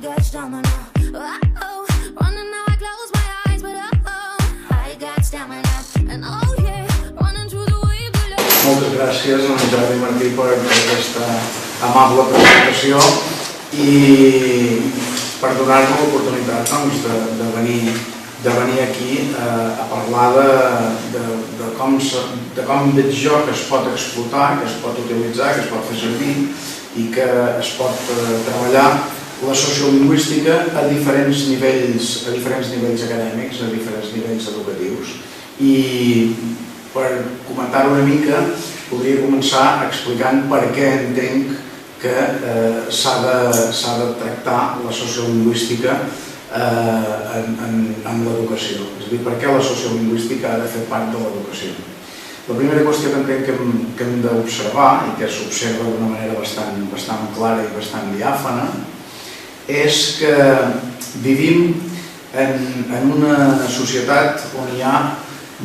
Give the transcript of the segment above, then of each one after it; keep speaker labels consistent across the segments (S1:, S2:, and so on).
S1: Moltes gràcies a en Jordi Martí per aquesta amable presentació i per donar-nos l'oportunitat de venir aquí a parlar de com veig jo que es pot explotar, que es pot utilitzar, que es pot fer servir i que es pot treballar la sociolingüística a diferents nivells acadèmics, a diferents nivells educatius. I per comentar una mica, podria començar explicant per què entenc que s'ha de tractar la sociolingüística en l'educació. És a dir, per què la sociolingüística ha de fer part de l'educació. La primera qüestió que entenc que hem d'observar, i que s'observa d'una manera bastant clara i bastant diàfana, és que vivim en una societat on hi ha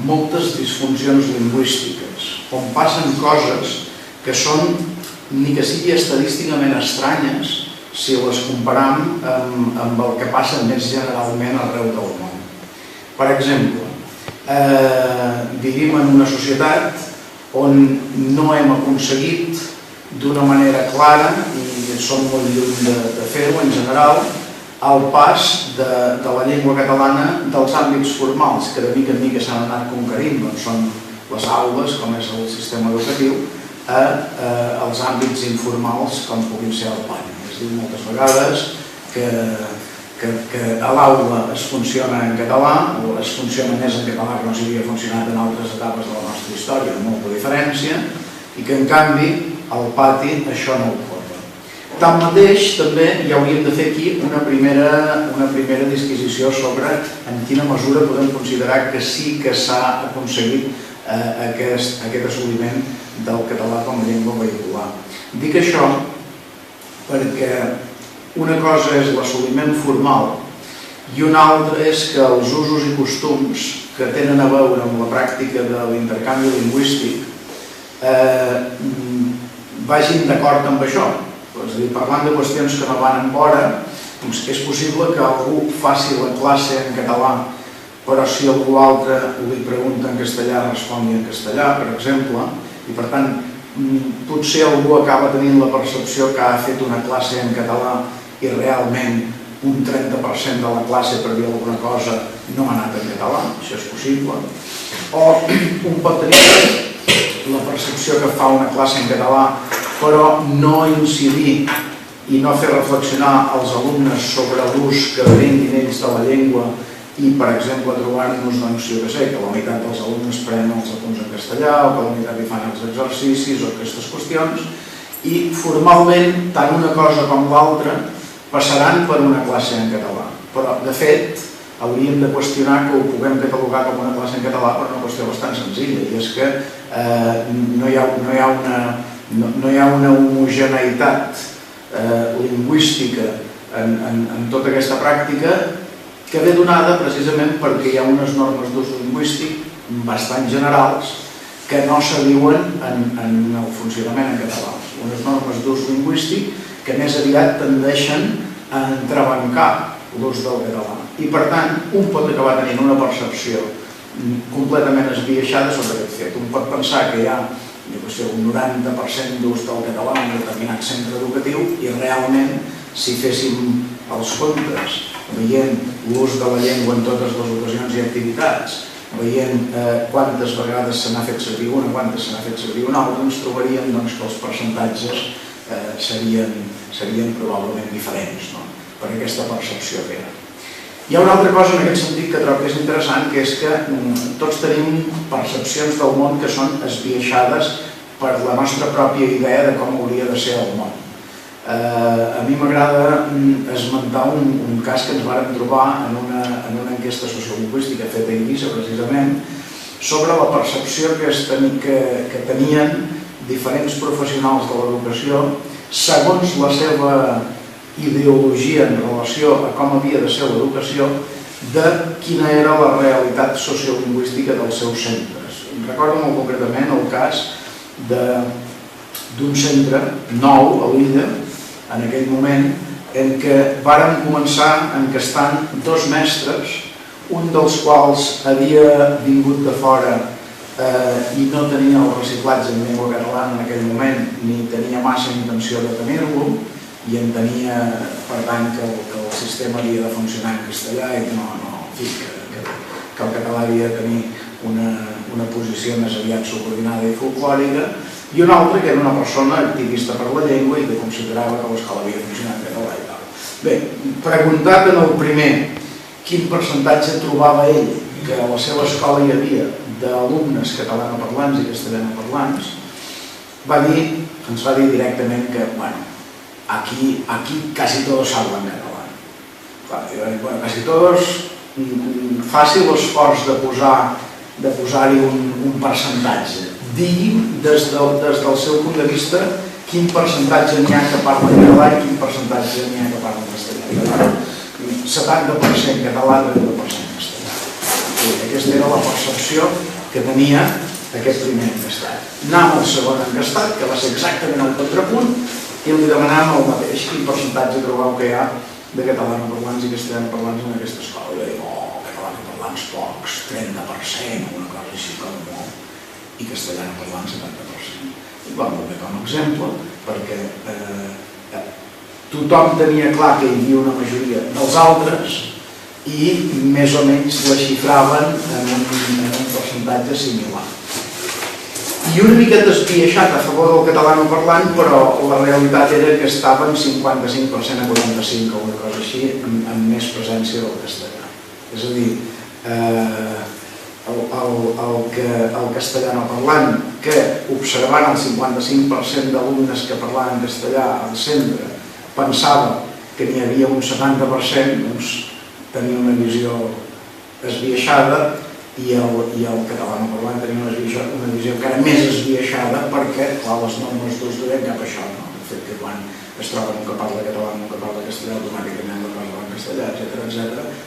S1: moltes disfuncions lingüístiques, on passen coses que són ni que sigui estadísticament estranyes si les comparam amb el que passa més generalment arreu del món. Per exemple, vivim en una societat on no hem aconseguit d'una manera clara, i som molt lluny de fer-ho en general, el pas de la llengua catalana dels àmbits formals, que de mica en mica s'han anat conquerint, doncs són les aules, com és el sistema educatiu, als àmbits informals, com puguin ser el pany. És a dir, moltes vegades que a l'aula es funciona en català, o es funciona més en català que no s'havia funcionat en altres etapes de la nostra història, amb molta diferència, i que en canvi al pati això no ho pot. Tanmateix, també ja hauríem de fer aquí una primera disquisició sobre en quina mesura podem considerar que sí que s'ha aconseguit aquest assoliment del català com a llengua vehicular. Dic això perquè una cosa és l'assoliment formal i una altra és que els usos i costums que tenen a veure amb la pràctica de l'intercanvi lingüístic vagin d'acord amb això. És a dir, parlant de qüestions que no van en vora, és possible que algú faci la classe en català, però si algú altre li pregunta en castellà, respongui en castellà, per exemple, i per tant, potser algú acaba tenint la percepció que ha fet una classe en català i realment un 30% de la classe, per dir alguna cosa, no ha anat en català, això és possible. O un pot tenir la percepció que fa una classe en català però no incidir i no fer reflexionar els alumnes sobre l'ús que prenguin ells de la llengua i, per exemple, trobar-nos, doncs, jo què sé, que la meitat dels alumnes prenen els apunts en castellà o que la meitat hi fan els exercicis o aquestes qüestions, i formalment tant una cosa com l'altra passaran per una classe en català. Però, de fet, hauríem de qüestionar que ho puguem catalogar com una classe en català per una qüestió bastant senzilla, i és que no hi ha una homogeneïtat lingüística en tota aquesta pràctica que ve donada precisament perquè hi ha unes normes d'ús lingüístic bastant generals que no s'adiuen en el funcionament en català. Unes normes d'ús lingüístic que més aviat tendeixen a entrebancar l'ús del català. I per tant, un pot acabar tenint una percepció completament esbiaixada sobre aquest fet. Un pot pensar que hi ha un 90% d'ús del català en un determinat centre educatiu i realment, si féssim els comptes, veient l'ús de la llengua en totes les ocasions i activitats, veient quantes vegades se n'ha fet servir una, quantes se n'ha fet servir una altra, ens trobaríem que els percentatges serien probablement diferents per aquesta percepció que hi ha. Hi ha una altra cosa en aquest sentit que trobo que és interessant, que és que tots tenim percepcions del món que són esbiaixades per la nostra pròpia idea de com hauria de ser el món. A mi m'agrada esmentar un cas que ens vàrem trobar en una enquesta sociolingüística feta a Eivissa, precisament, sobre la percepció que tenien diferents professionals de l'educació segons la seva ideologia en relació a com havia de ser l'educació, de quina era la realitat sociolingüística dels seus centres. Recordo molt concretament el cas d'un centre nou a l'illa, en aquell moment, en què vàrem començar encastant dos mestres, un dels quals havia vingut de fora i no tenia el reciclatge en llengua catalana en aquell moment, ni tenia massa intenció de tenir-lo, i entenia, per tant, que el sistema havia de funcionar en castellà i que el català havia de tenir una posició més aviat subordinada i folclòrica, i un altre que era una persona activista per la llengua i que considerava que l'escola havia de funcionar en català i tal. Bé, preguntat en el primer quin percentatge trobava ell que a la seva escola hi havia d'alumnes catalanoparlants i castellanoparlants, ens va dir directament que, bueno, aquí casi todos hablan catalán. Bueno, casi todos, faci l'esforç de posar-hi un percentatge. Digui'm des del seu punt de vista quin percentatge n'hi ha que parla català i quin percentatge n'hi ha que parla castellà. 70% català, 30% castellà. Aquesta era la percepció que tenia aquest primer encastat. Anàvem al segon encastat, que va ser exactament el contrapunt, i li demanàvem el mateix, quin percentatge trobeu que hi ha de catalanoparlants i castellanoparlants en aquesta escola. I va dir, catalanoparlants pocs, 30%, una cosa així com molt, i castellanoparlants 70%. I va molt bé com a exemple, perquè tothom tenia clar que hi havia una majoria dels altres i més o menys la xifraven en un percentatge similar. I una miqueta esbiaixat a favor del catalanoparlant, però la realitat era que estaven 55% a 45% o una cosa així, amb més presència del castellà. És a dir, el castellanoparlant, que observant el 55% d'alumnes que parlaven castellà al centre, pensava que n'hi havia un 70%, doncs tenia una visió esbiaixada, i el catalanoparlant tenia una visió encara més esbiaixada perquè, clar, les normes d'ús duien cap a això, el fet que quan es troben un que parla català i un que parla castellà, automàticament la parla en castellà, etc.,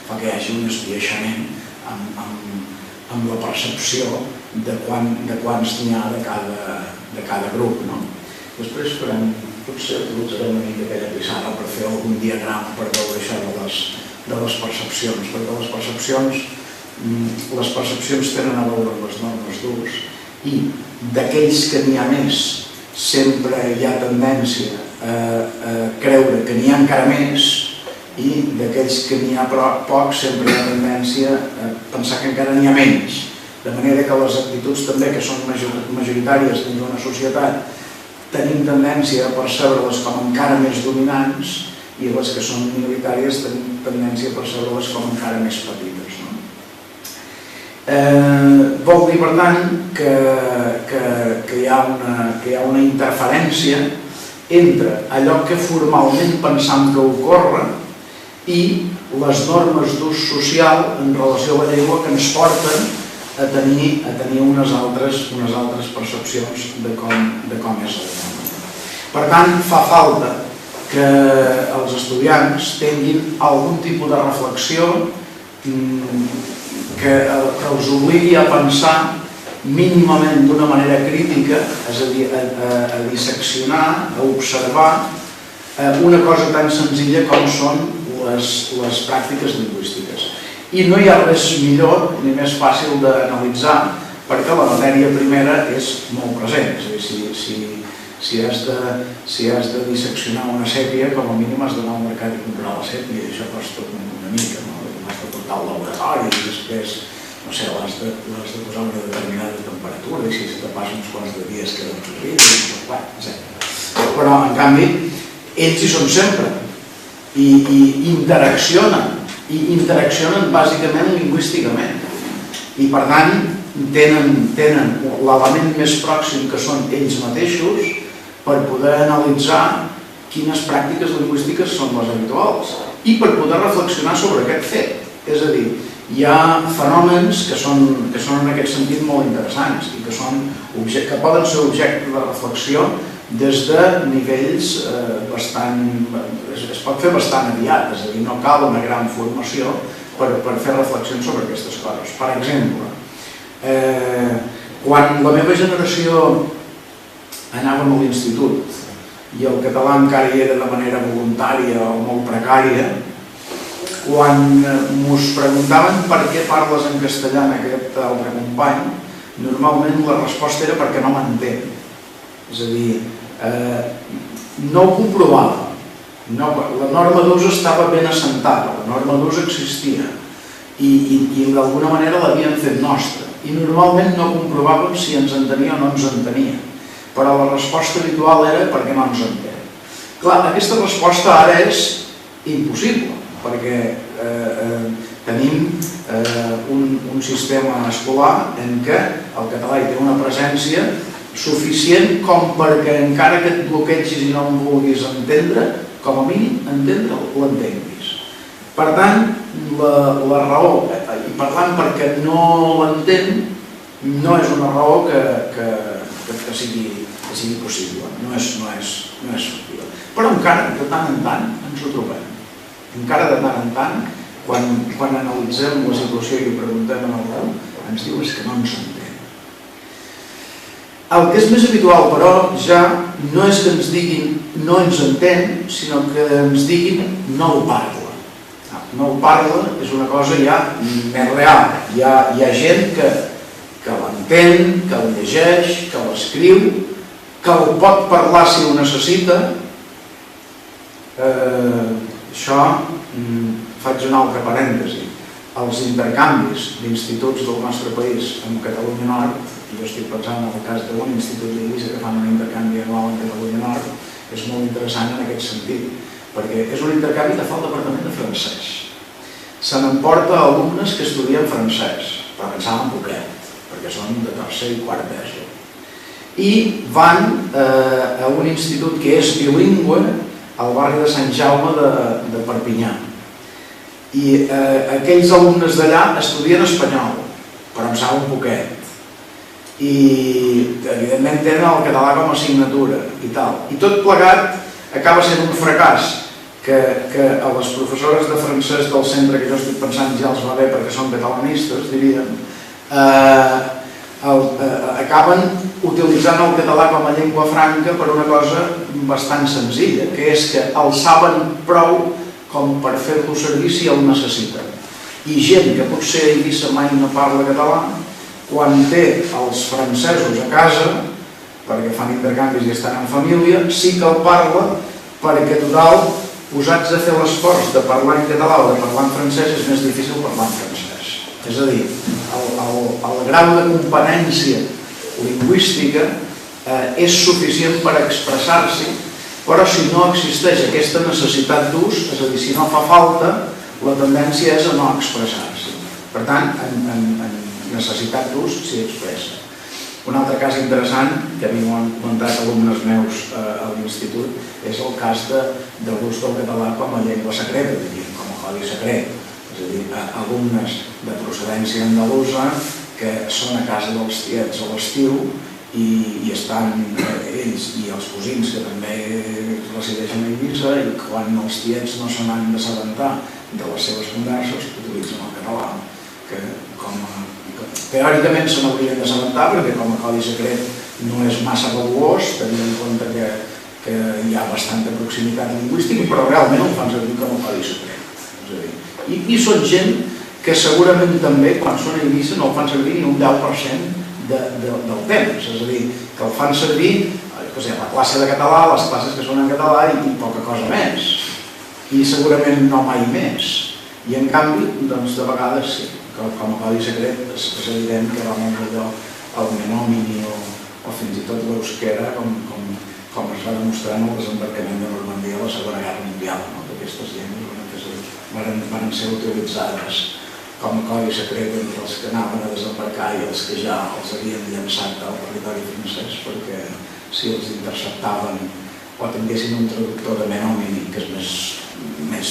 S1: fa que hi hagi un esbiaixament amb la percepció de quants n'hi ha de cada grup. Després potser utilitzarem una mica aquella pissarra per fer algun diagrama per veure això de les percepcions, perquè les percepcions tenen a veure amb les normes d'ús i d'aquells que n'hi ha més sempre hi ha tendència a creure que n'hi ha encara més i d'aquells que n'hi ha poc sempre hi ha tendència a pensar que encara n'hi ha menys, de manera que les actituds també que són majoritàries dins d'una societat tenim tendència a percebre-les com encara més dominants i les que són minoritàries tenim tendència a percebre-les com encara més petites. Vol dir, per tant, que hi ha una interferència entre allò que formalment pensam que ocorre i les normes d'ús social en relació a la llengua que ens porten a tenir unes altres percepcions de com és la llengua. Per tant, fa falta que els estudiants tinguin algun tipus de reflexió que els obligui a pensar mínimament d'una manera crítica, és a dir, a disseccionar, a observar una cosa tan senzilla com són les pràctiques lingüístiques. I no hi ha res millor ni més fàcil d'analitzar perquè la matèria primera és molt present. És a dir, si has de disseccionar una sèpia, com a mínim has d'anar al mercat i comprar la sèpia, i això costa una mica, has de portar al laboratori i després, no sé, l'has de posar una determinada temperatura i si se te passa uns quants de dies queda un sorrit, etc. Però, en canvi, ells hi són sempre i interaccionen bàsicament lingüísticament i, per tant, tenen l'element més pròxim que són ells mateixos per poder analitzar quines pràctiques lingüístiques són les habituals i per poder reflexionar sobre aquest fet. És a dir, hi ha fenòmens que són en aquest sentit molt interessants i que poden ser objecte de reflexió des de nivells es pot fer bastant aviat, és a dir, no cal una gran formació per fer reflexions sobre aquestes coses. Per exemple, quan la meva generació anàvem a l'institut, i el català encara hi era de manera voluntària o molt precària, quan mos preguntaven per què parles en castellà en aquest altre company, normalment la resposta era perquè no m'entén. És a dir, no ho comprovava. La norma d'ús estava ben assentada, la norma d'ús existia i d'alguna manera l'havien fet nostra. I normalment no comprovàvem si ens entenia o no ens entenia, però la resposta habitual era perquè no ens entén. Clar, aquesta resposta ara és impossible, perquè tenim un sistema escolar en què el català hi té una presència suficient com perquè encara que et bloquegis i no em vulguis entendre, com a mínim entendre l'entenguis. Per tant, la raó, i parlant perquè no l'entén, no és una raó que sigui possible, no és factible. Però encara, de tant en tant, ens ho trobem. Encara de tant en tant, quan analitzem la situació i ho preguntem a algú, ens diu que no ens entén. El que és més habitual, però, ja no és que ens diguin no ens entén, sinó que ens diguin no ho parla. No ho parla és una cosa ja més real. Hi ha gent que l'entén, que el llegeix, que l'escriu, que el pot parlar si ho necessita. Això, faig un altre parèntesi. Els intercanvis d'instituts del nostre país amb Catalunya Nord, i jo estic pensant en el cas d'un institut d'Eivissa que fan un intercanvi anual amb Catalunya Nord, és molt interessant en aquest sentit, perquè és un intercanvi que fa el Departament de Francès. Se n'emporta alumnes que estudien francès, però en saben poquet, perquè són de tercer i quart d'ESO. I van a un institut que és bilingüe al barri de Sant Jaume de Perpinyà. I aquells alumnes d'allà estudien espanyol, però en saben poquet. I evidentment tenen el català com a assignatura i tal. I tot plegat acaba sent un fracàs que a les professores de francès del centre, que jo estic pensant ja els va bé perquè són catalanistes, diríem, acaben utilitzant el català com a llengua franca per una cosa bastant senzilla, que és que el saben prou com per fer-lo servir si el necessiten. I gent que potser a Eivissa mai no parla català, quan té els francesos a casa, perquè fan intercanvis i estan en família, sí que el parla perquè, total, posats a fer l'esforç de parlar en català o de parlar en francès és més difícil parlar en francès. És a dir, el grau de componència lingüística és suficient per expressar-s'hi, però si no existeix aquesta necessitat d'ús, és a dir, si no fa falta, la tendència és a no expressar-s'hi. Per tant, en necessitat d'ús s'hi expressa. Un altre cas interessant, que a mi m'ho han comentat alumnes meus a l'institut, és el cas de l'ús del català com a llengua secreta, com a codi secret. És a dir, alumnes de procedència andalusa que són a casa dels tiets a l'estiu i estan ells i els cosins que també resideixen a Eivissa, i quan els tiets no se n'han d'assabentar de les seves converses utilitzen el català, que teòricament se n'haurien d'assabentar perquè com a codi secret no és massa valuós, tenint en compte que hi ha bastanta proximitat lingüística, però realment el fan servir com a codi secret. I són gent que segurament també, quan són a Eivissa, no el fan servir ni un 10% del temps, és a dir, que el fan servir la classe de català, les classes que són en català i poca cosa més, i segurament no mai més. I en canvi, doncs de vegades sí, com a codi secret és evident que va molt millor el menomini o fins i tot l'euskera, com es va demostrar en el desembarcament de Normandia a la Segona Guerra Mundial, que aquestes llengües van ser utilitzades com a codi secret entre els que anaven a desembarcar i els que ja els havien llançat al territori francès, perquè si els interceptaven o tinguessin un traductor de menomini, que és més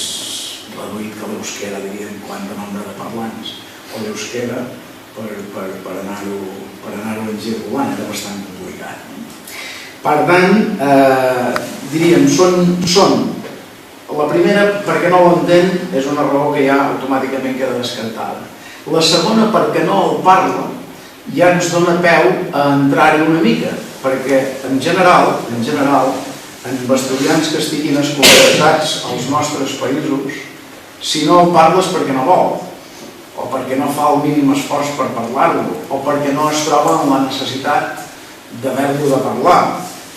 S1: reduït que l'euskera, diríem, quant de nombre de parlants, o l'euskera, per anar-ho engirolant, era bastant complicat. Per tant, diríem, són la primera, perquè no l'entén, és una raó que ja automàticament queda descartada. La segona, perquè no el parla, ja ens dona peu a entrar-hi una mica, perquè en general, amb estudiants que estiguin escolaritzats als nostres països, si no el parles perquè no vol, o perquè no fa el mínim esforç per parlar-lo, o perquè no es troba en la necessitat d'haver-lo de parlar,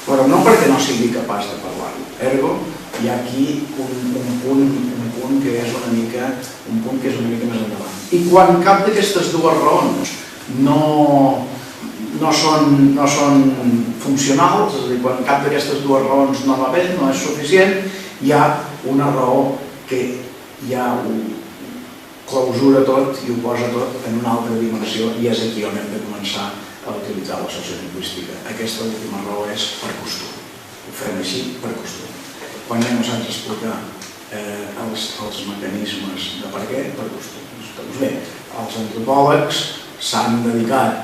S1: però no perquè no sigui capaç de parlar-lo. Ergo, hi ha aquí un punt que és una mica més endavant. I quan cap d'aquestes dues raons no són funcionals, és a dir, quan cap d'aquestes dues raons no va bé, no és suficient, hi ha una raó que ja ho clausura tot i ho posa tot en una altra dimensió, i és aquí on hem de començar a utilitzar la sociolingüística. Aquesta última raó és per costum. Ho fem així per costum. Quan ja no saps explicar els mecanismes de per què, per costum. Doncs bé, els antropòlegs s'han dedicat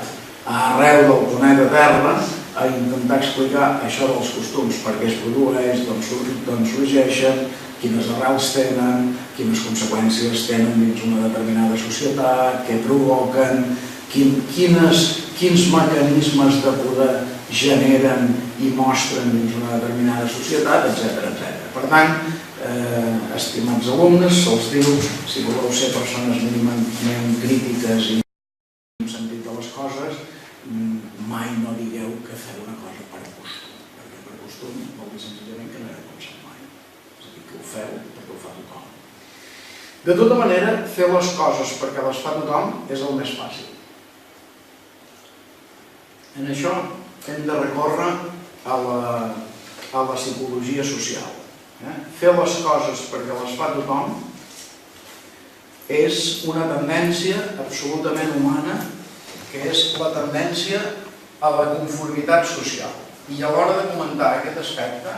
S1: arreu del planeta Terra a intentar explicar això dels costums, per què es produeix, d'on sorgeixen, quines arrels tenen, quines conseqüències tenen dins una determinada societat, què provoquen, quins mecanismes de poder generen i mostren dins una determinada societat, etc. Per tant, estimats alumnes, se'ls diu, si voleu ser persones mínimament crítiques i en sentit de les coses, mai no digueu que feu una cosa per costum, perquè per costum vol dir senzillament que no heu pensat mai. És a dir, que ho feu perquè ho fa tothom. De tota manera, fer les coses perquè les fa tothom és el més fàcil. En això hem de recórrer a la psicologia social. Fer les coses perquè les fa tothom és una tendència absolutament humana, que és la tendència a la conformitat social. I a l'hora de comentar aquest aspecte,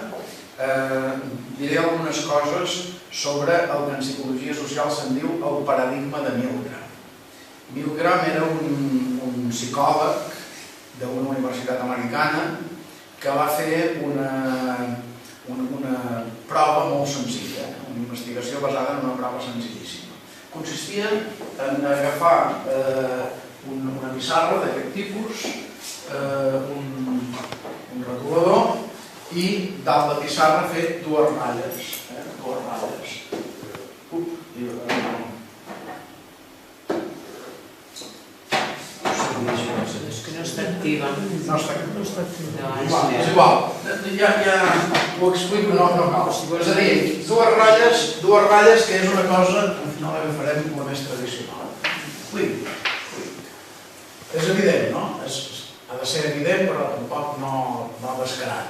S1: diré algunes coses sobre el que en psicologia social se'n diu el paradigma de Milgram. Milgram era un psicòleg d'una universitat americana que va fer una prova molt senzilla, una investigació basada en una prova senzillíssima. Consistia en agafar una pissarra d'aquest tipus, un retolador, i dalt la pissarra fer dues ratlles.
S2: És que no està activa.
S1: No està activa. És igual. Ja ho explico, no cal. És a dir, dues ratlles que és una cosa, al final agafarem la més tradicional. Clic. És evident, no? Ha de ser evident, però tampoc no descarat.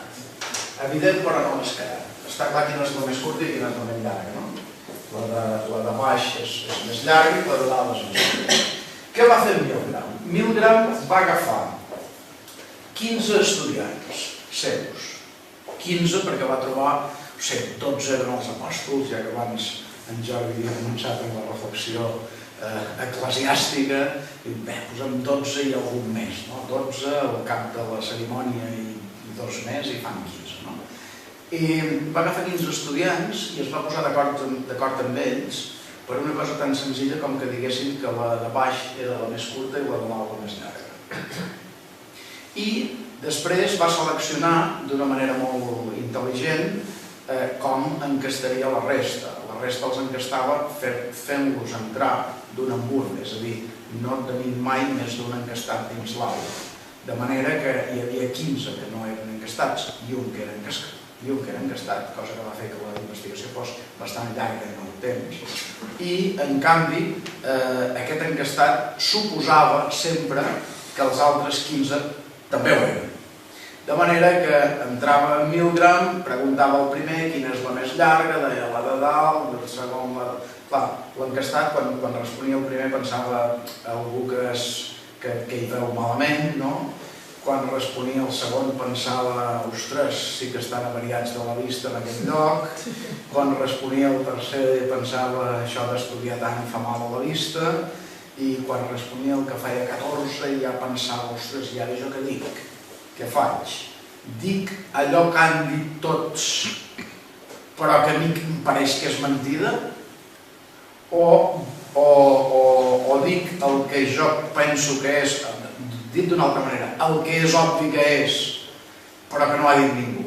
S1: Evident, però no descarat. Està clar quina és la més curta i quina és la més llarga, no? La de baix és més llarga i la de dalt és més curta. Què va fer Milgram? Milgram va agafar 15 estudiants seus. 15 perquè va trobar, 12 eren els apòstols, ja que abans en Jordi havia començat amb la reflexió eclesiàstica, i bé, posem 12 i algun més, 12 al cap de la cerimònia i 2 més i fan 15. I va agafar 15 estudiants i es va posar d'acord amb ells per una cosa tan senzilla com que diguessin que la de baix era la més curta i la de dalt la més llarga. I després va seleccionar d'una manera molt intel·ligent com encastaria la resta. La resta els encastava fent-los entrar d'un en un, és a dir, no tenint mai més d'un encastat dins l'aula. De manera que hi havia 15 que no eren encastats i un que era encastat, cosa que va fer que la investigació fos bastant llarga en el temps. I, en canvi, aquest encastat suposava sempre que els altres 15 també ho eren. De manera que entrava en Milgram, preguntava al primer quina és la més llarga, deia la de dalt, el segon la... Clar, l'encastat, quan responia el primer, pensava algú que hi veu malament, no? Quan responia el segon pensava, ostres, sí que estan avariats de la vista en aquest lloc. Quan responia el tercer pensava, això d'estudiar tant fa mal a la vista. I quan responia el que feia 14 ja pensava, ostres, i ara jo què dic? Què faig? Dic allò que han dit tots, però que a mi em pareix que és mentida? O dic el que jo penso que és, dit d'una altra manera, el que és obvi que és, però que no ha dit ningú?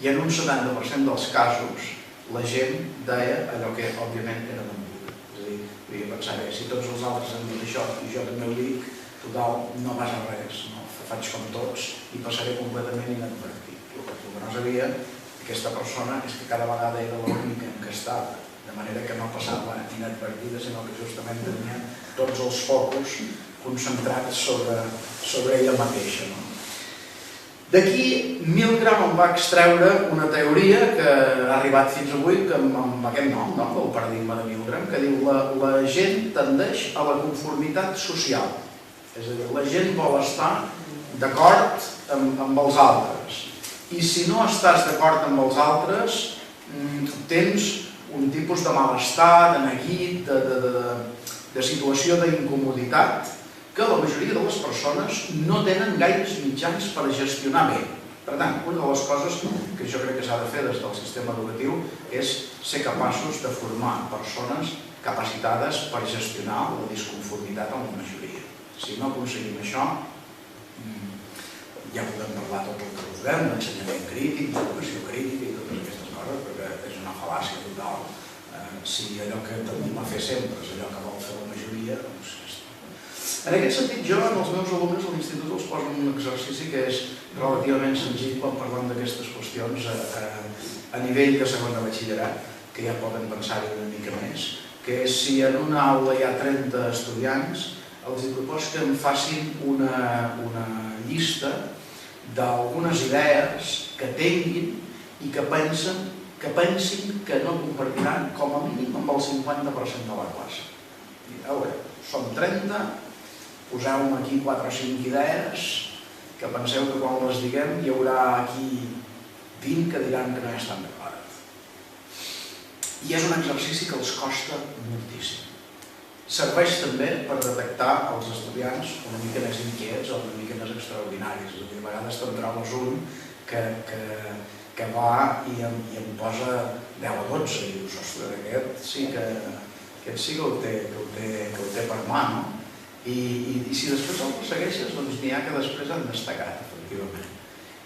S1: I en un 70% dels casos la gent deia allò que òbviament era mentida. És a dir, podria pensar que si tots els altres han dit això i jo també ho dic, total, no passa res, no? Faig com tots i passaré completament inadvertit. El que no sabia aquesta persona és que cada vegada era l'única encastada, de manera que no passava inadvertida, sinó que justament tenia tots els focus concentrats sobre ella mateixa. D'aquí, Milgram em va extreure una teoria que ha arribat fins avui amb aquest nom, el paradigma de Milgram, que diu la gent tendeix a la conformitat social. És a dir, la gent vol estar d'acord amb els altres. I si no estàs d'acord amb els altres, tens un tipus de malestar, de neguit, de situació d'incomoditat, que la majoria de les persones no tenen gaires mitjans per gestionar bé. Per tant, una de les coses que jo crec que s'ha de fer des del sistema educatiu és ser capaços de formar persones capacitades per gestionar la disconformitat amb la majoria. Si no aconseguim això, ja podem parlar tot el que vulguem, d'ensenyament crític, d'educació crítica i totes aquestes coses, perquè és una fal·làcia total. Si allò que tendim a fer sempre és allò que vol fer la majoria, doncs en aquest sentit, jo en els meus alumnes a l'institut els poso un exercici que és relativament senzill quan parlem d'aquestes qüestions a nivell de segon de batxillerat, que ja poden pensar-hi una mica més, que és si en una aula hi ha 30 estudiants, els propos que em facin una llista d'algunes idees que tinguin i que pensin que no compartiran com a mínim amb el 50% de la classe. A veure, som 30, poseu-me aquí 4 o 5 idees que penseu que quan les diguem hi haurà aquí 20 que diran que no hi estan d'acord. I és un exercici que els costa moltíssim. Serveix també per detectar els estudiants una mica més inquiets o una mica més extraordinaris. A vegades te'n trobes un que va i em posa 10 a 12 i dius, ostres, aquest sí que ho té per mà, no? I si després el persegueixes, doncs n'hi ha que després han destacat, efectivament.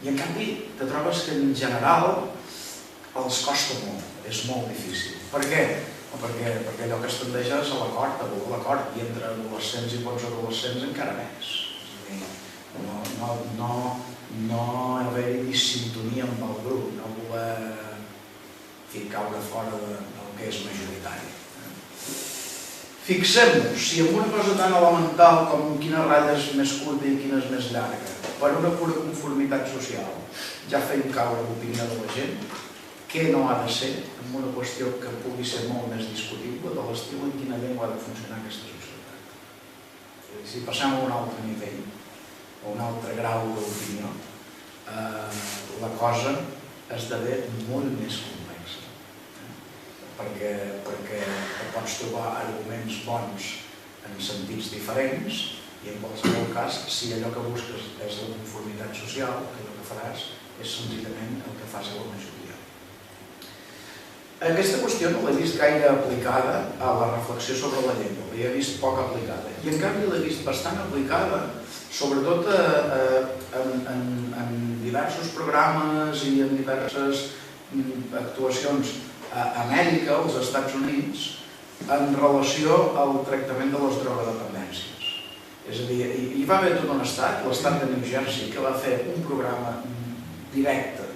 S1: I en canvi, te trobes que en general els costa molt, és molt difícil. Per què? Perquè allò que es tendeix és a l'acord, a voler l'acord, i entre adolescents i bons adolescents encara més. És a dir, no haver-hi dissintonia amb el grup, no voler caure fora del que és majoritari. Fixem-nos, si en una cosa tan elemental com quina ratlla és més curta i quina és més llarga, per una pura conformitat social, ja fem caure l'opinió de la gent, què no ha de ser en una qüestió que pugui ser molt més discutible de l'estil en quina llengua ha de funcionar aquesta societat. Si passem a un altre nivell, a un altre grau d'opinió, la cosa esdevé molt més complexa. Perquè pots trobar arguments bons en sentits diferents i en qualsevol cas, si allò que busques és la conformitat social, allò que faràs és senzillament el que fas a la majoria. Aquesta qüestió no l'he vist gaire aplicada a la reflexió sobre la llengua, l'he vist poc aplicada. I en canvi l'he vist bastant aplicada, sobretot en diversos programes i en diverses actuacions a Amèrica, als Estats Units, en relació al tractament de les drogodependències. És a dir, hi va haver tot un estat, l'estat de New Jersey, que va fer un programa directe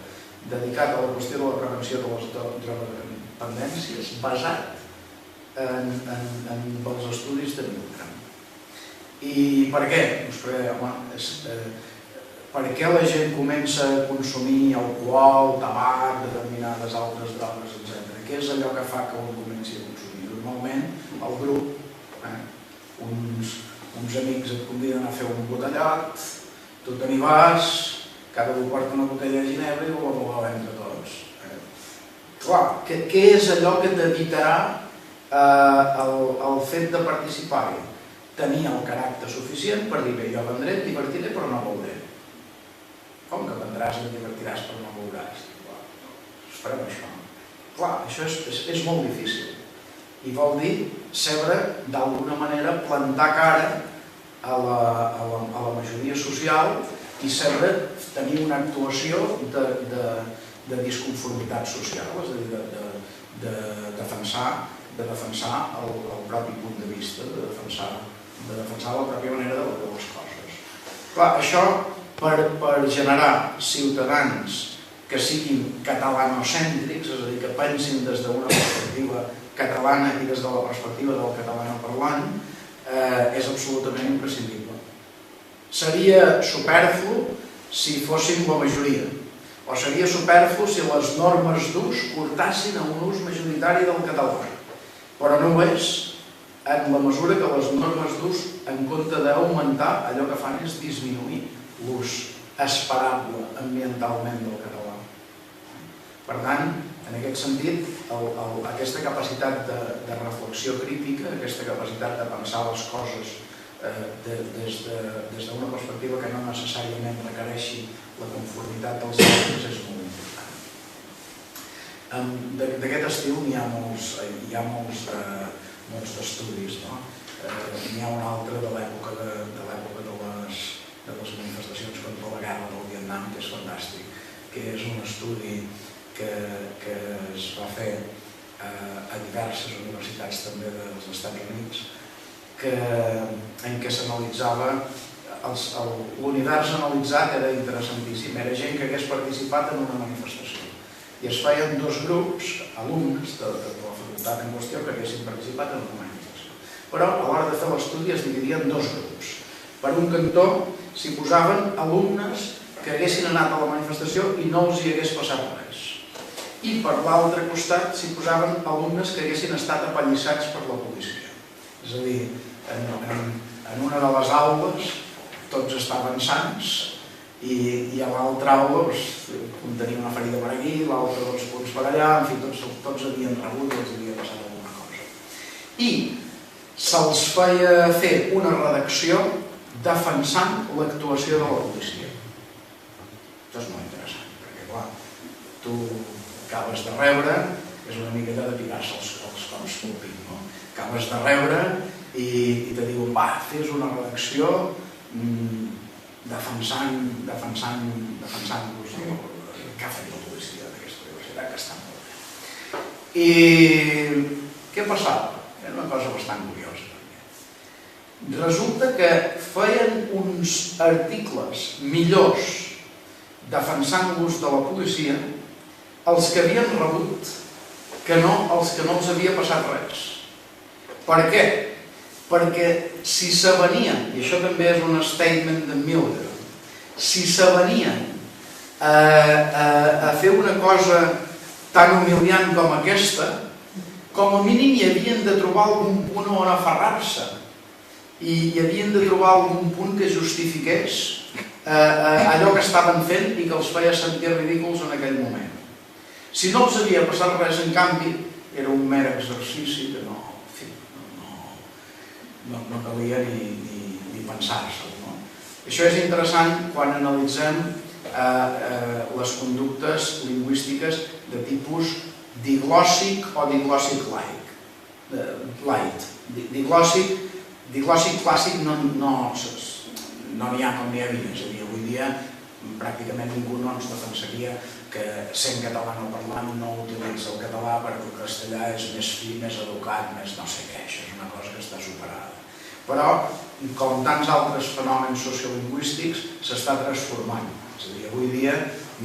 S1: dedicat a la qüestió de la prevenció de les drogodependències basat en els estudis de Milgram. I per què? Doncs perquè, home, per què la gent comença a consumir alcohol, tabac, determinades altres drogues, etc. Què és allò que fa que un comenci a consumir? Normalment, el grup, uns amics et conviden a fer un botellot, tu te n'hi vas, cada un porta una botella de ginebra i la voleu entre tots. Clar, què és allò que t'evitarà el fet de participar-hi? Tenir el caràcter suficient per dir, bé, jo vendré, et divertiré, però no veuré. Com que vendràs i et divertiràs però no veuràs? Farem això. Clar, això és molt difícil. I vol dir saber, d'alguna manera, plantar cara a la majoria social i saber tenir una actuació de disconformitat social, és a dir, de defensar el propi punt de vista, de defensar la pròpia manera de veure les coses. Clar, això per generar ciutadans que siguin catalanocèntrics, és a dir, que pensin des d'una perspectiva catalana i des de la perspectiva del catalanoparlant, és absolutament imprescindible. Seria superflu si fóssim la majoria, o seria superflu si les normes d'ús portassin a un ús majoritari del català, però no ho és en la mesura que les normes d'ús, en compte d'augmentar, allò que fan és disminuir l'ús esperable ambientalment del català. Per tant, en aquest sentit, aquesta capacitat de reflexió crítica, aquesta capacitat de pensar les coses des d'una perspectiva que no necessàriament requereixi la conformitat dels altres és molt important. D'aquest estil n'hi ha molts d'estudis. N'hi ha un altre de l'època de les manifestacions contra la guerra del Vietnam, que és fantàstic, que és un estudi que es va fer a diverses universitats també dels Estats Units, en què s'analitzava, l'univers analitzat era interessantíssim, era gent que hagués participat en una manifestació. I es feien dos grups, alumnes de la facultat en qüestió, que haguessin participat en una manifestació. Però a l'hora de fer l'estudi es dividien en dos grups. Per un cantó s'hi posaven alumnes que haguessin anat a la manifestació i no els hi hagués passat res. I per l'altre costat s'hi posaven alumnes que haguessin estat apallissats per la policia. És a dir, en una de les aules tots estaven sans i a l'altra aula un tenia una ferida per aquí, l'altre 2 punts per allà, en fi, tots havien rebut i els havia passat alguna cosa. I se'ls feia fer una redacció defensant l'actuació de la policia. Això és molt interessant, perquè clar, tu acabes de rebre, és una miqueta de picar-se els coms públic, no? Acabes de rebre i te diuen, va, fes una redacció defensant-vos què ha fet la policia d'aquesta universitat, que està molt bé. I què passava? Era una cosa bastant curiosa. Resulta que feien uns articles millors defensant l'ús de la policia els que havien rebut que no els que no els havia passat res. Per què? Perquè si s'avenien, i això també és un statement de Milgram, si s'avenien a fer una cosa tan humiliant com aquesta, com a mínim hi havien de trobar algun punt on aferrar-se i hi havien de trobar algun punt que justifiqués allò que estaven fent i que els feia sentir ridículs en aquell moment. Si no els havia passat res, en canvi, era un mer exercici que no calia ni pensar-se'l. Això és interessant quan analitzem les conductes lingüístiques de tipus diglòssic o diglòssic light. Diglòssic clàssic no n'hi ha com n'hi havia. És a dir, avui dia pràcticament ningú no ens defensaria que sent catalanoparlant no utilitza el català perquè el castellà és més fi, més educat, més no sé què. Això és una cosa que està superada. Però, com tants altres fenòmens sociolingüístics, s'està transformant. És a dir, avui dia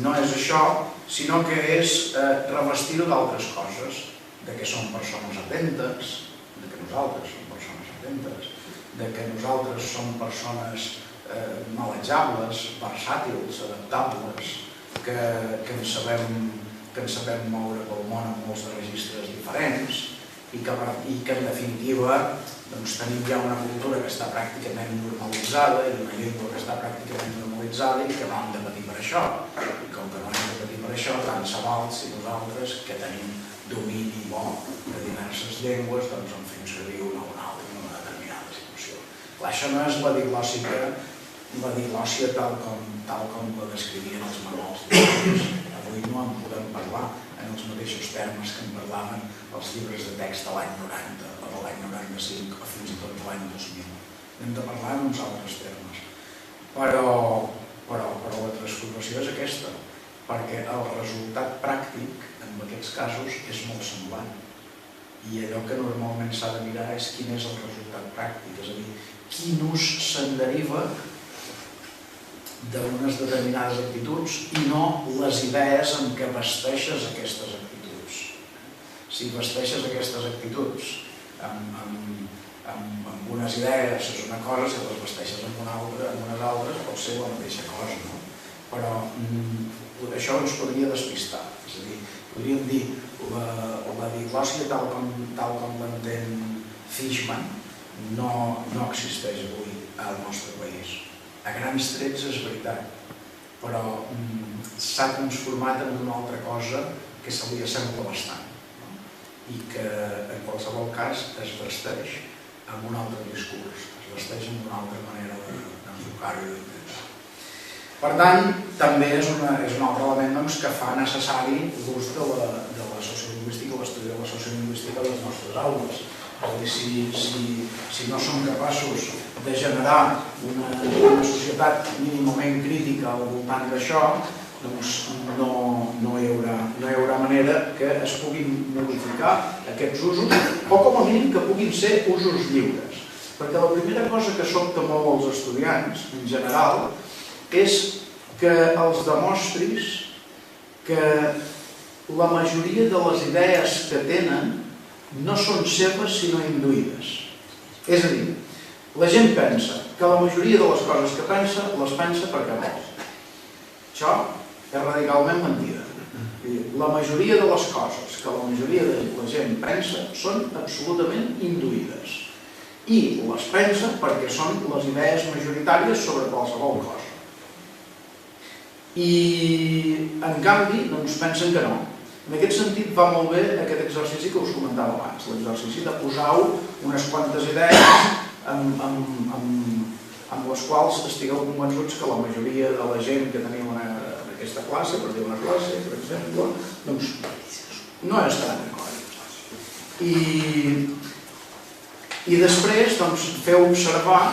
S1: no és això, sinó que és revestir-ho d'altres coses, de que som persones atentes, de que nosaltres som persones atentes, de que nosaltres som persones manejables, versàtils, adaptables, que ens sabem moure pel món en molts registres diferents i que en definitiva tenim ja una cultura que està pràcticament normalitzada i una llengua que està pràcticament normalitzada i que no hem de patir per això. I com que no hem de patir per això, tant se val si nosaltres, que tenim domini bo de diverses llengües, doncs en fem servir una o una altra en una determinada situació. Clar, això no és la diglòssia tal com la descrivien els manuals lingüístics. Avui no en podem parlar en els mateixos termes que en parlaven els llibres de text de l'any 90 o de l'any 95 o fins i tot de l'any 2000. Hem de parlar en uns altres termes. Però la transformació és aquesta. perquè el resultat pràctic en aquests casos és molt semblant. I allò que normalment s'ha de mirar és quin és el resultat pràctic, és a dir, quin ús se'n deriva d'unes determinades actituds i no les idees en què vesteixes aquestes actituds. Si vesteixes aquestes actituds amb unes idees és una cosa, si les vesteixes amb unes altres pot ser la mateixa cosa, no? Però això ens podria despistar, és a dir, podríem dir la diglòssia tal com l'entén Fishman no existeix avui al nostre país. A grans trets és veritat, però s'ha transformat en una altra cosa que se li assembla bastant i que en qualsevol cas es vesteix amb un altre discurs, es vesteix amb una altra manera d'enfocar-ho i d'intentar. Per tant, també és un altre element que fa necessari l'ús de la sociolingüística, l'estudi de la sociolingüística a les nostres aules. Si no som capaços de generar una societat mínimament crítica al voltant d'això, doncs no hi haurà manera que es puguin modificar aquests usos, o com a mínim que puguin ser usos lliures. Perquè la primera cosa que sobta molt als estudiants, en general, és que els demostris que la majoria de les idees que tenen no són seves sinó induïdes. És a dir, la gent pensa que la majoria de les coses que pensa, les pensa perquè vol. Això és radicalment mentida. La majoria de les coses que la majoria de la gent pensa són absolutament induïdes. I les pensa perquè són les idees majoritàries sobre qualsevol cosa. I, en canvi, doncs pensen que no. En aquest sentit va molt bé aquest exercici que us comentava abans, l'exercici de posar-ho unes quantes idees amb les quals estigueu convençuts que la majoria de la gent que teniu en aquesta classe, per dir una classe, per exemple, doncs no estaran d'acord. I després feu observar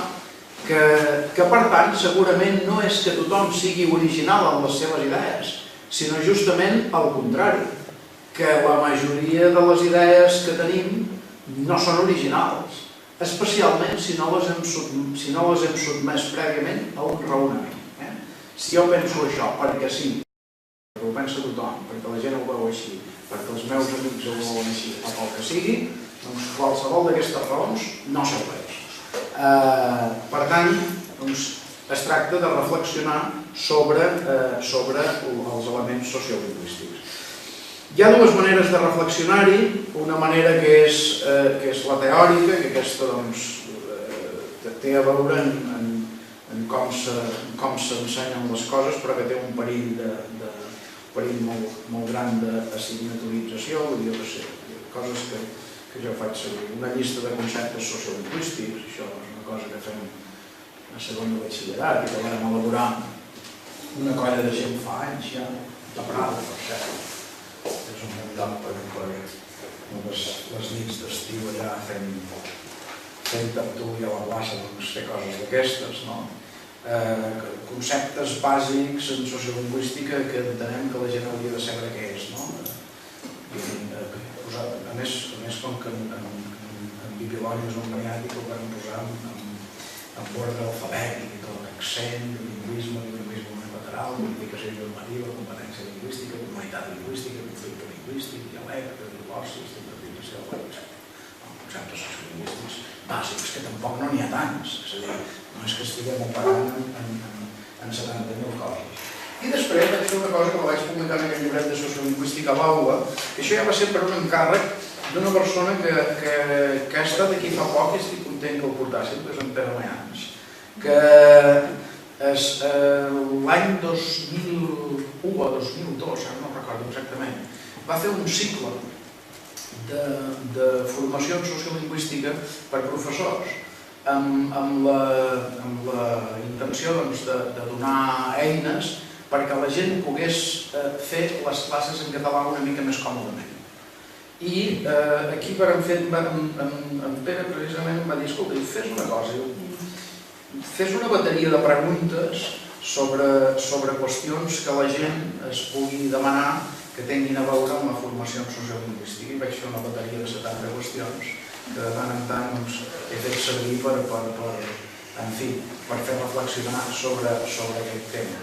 S1: que per tant segurament no és que tothom sigui original en les seves idees, sinó justament al contrari, que la majoria de les idees que tenim no són originals, especialment si no les hem sotmès prèviament a un raonament. Si jo penso això perquè sí, perquè ho pensa tothom, perquè la gent ho veu així, perquè els meus amics ho veuen així, o pel que sigui, doncs qualsevol d'aquestes raons no serveix. Per tant, es tracta de reflexionar sobre els elements sociolingüístics. Hi ha dues maneres de reflexionar-hi, una manera que és la teòrica, que aquesta té a veure en com s'ensenyen les coses, però que té un perill molt gran d'assignatura, vull dir, coses que jo faig servir. Una llista de conceptes sociolingüístics, això és una cosa que fem a segon de batxillerat i que vam elaborar una colla de gent fa anys ja, a Prada, per cert. És un bon lloc per les nits d'estiu allà fent tertúlia a la plaça, fer coses d'aquestes, no? Conceptes bàsics en sociolingüística que entenem que la gent hauria de saber què és, no? A més, com que en Bibilònies o en Maniàtic ho vam posar en ordre alfabètic i tot, accent, lingüisme unilateral, modificació normativa, competència lingüística, comunitat lingüística, conflicte lingüístic, dialecte, diglòssia, interpretació, conceptes sociolingüístics bàsics, que tampoc no n'hi ha tants, és a dir, no és que estiguem operant en 70.000 coses. I després vaig fer una cosa que la vaig publicar en aquest llibret de sociolingüística a l'aula, que això ja va ser per un encàrrec d'una persona que ha estat aquí fa poc i estic content que el portàssim, que és en Pere Mayans, que l'any 2001 o 2002, no recordo exactament, va fer un cicle de formació en sociolingüística per professors amb la intenció de donar eines perquè la gent pogués fer les classes en català una mica més còmodament. I aquí en Pere precisament em va dir, escolta, fes una cosa, fes una bateria de preguntes sobre qüestions que la gent es pugui demanar que tinguin a veure amb la formació en sociolingüística. I vaig fer una bateria de 70 qüestions que de tant en tant he fet servir per fer reflexionar sobre aquest tema.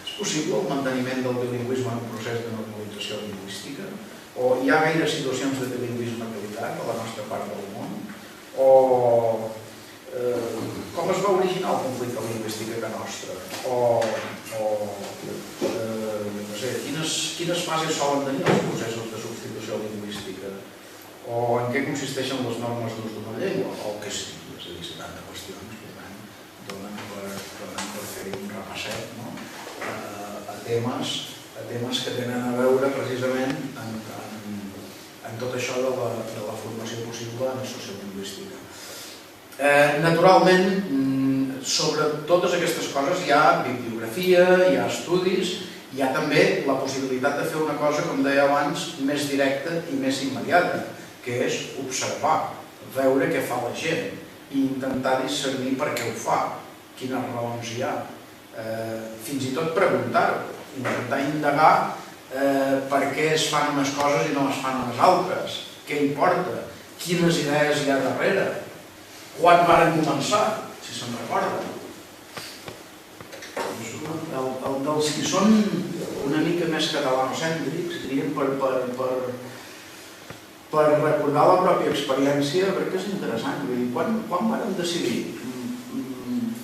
S1: És possible el manteniment del bilingüisme en un procés de normalització lingüística? O hi ha gaire situacions de bilingüisme equilibrat a la nostra part del món? O com es va originar el conflicte lingüístic a casa nostra? No sé, quines fases solen tenir els processos de substitució lingüística? O en què consisteixen les normes d'ús d'una llengua? O què sigui, és a dir, 70 qüestions, per tant, donen per fer un repasset a temes que tenen a veure precisament en tot això de la formació possible en sociolingüística. Naturalment, sobre totes aquestes coses hi ha bibliografia, hi ha estudis, hi ha també la possibilitat de fer una cosa, com deia abans, més directa i més immediata, que és observar, veure què fa la gent i intentar discernir per què ho fa, quines raons hi ha, fins i tot preguntar-ho, intentar indagar per què es fan unes coses i no es fan unes altres, què importa, quines idees hi ha darrere, quan varen començar, si se'n recorden. El dels que són una mica més catalanocèntrics, diríem, per recordar la pròpia experiència, crec que és interessant. Quan varen decidir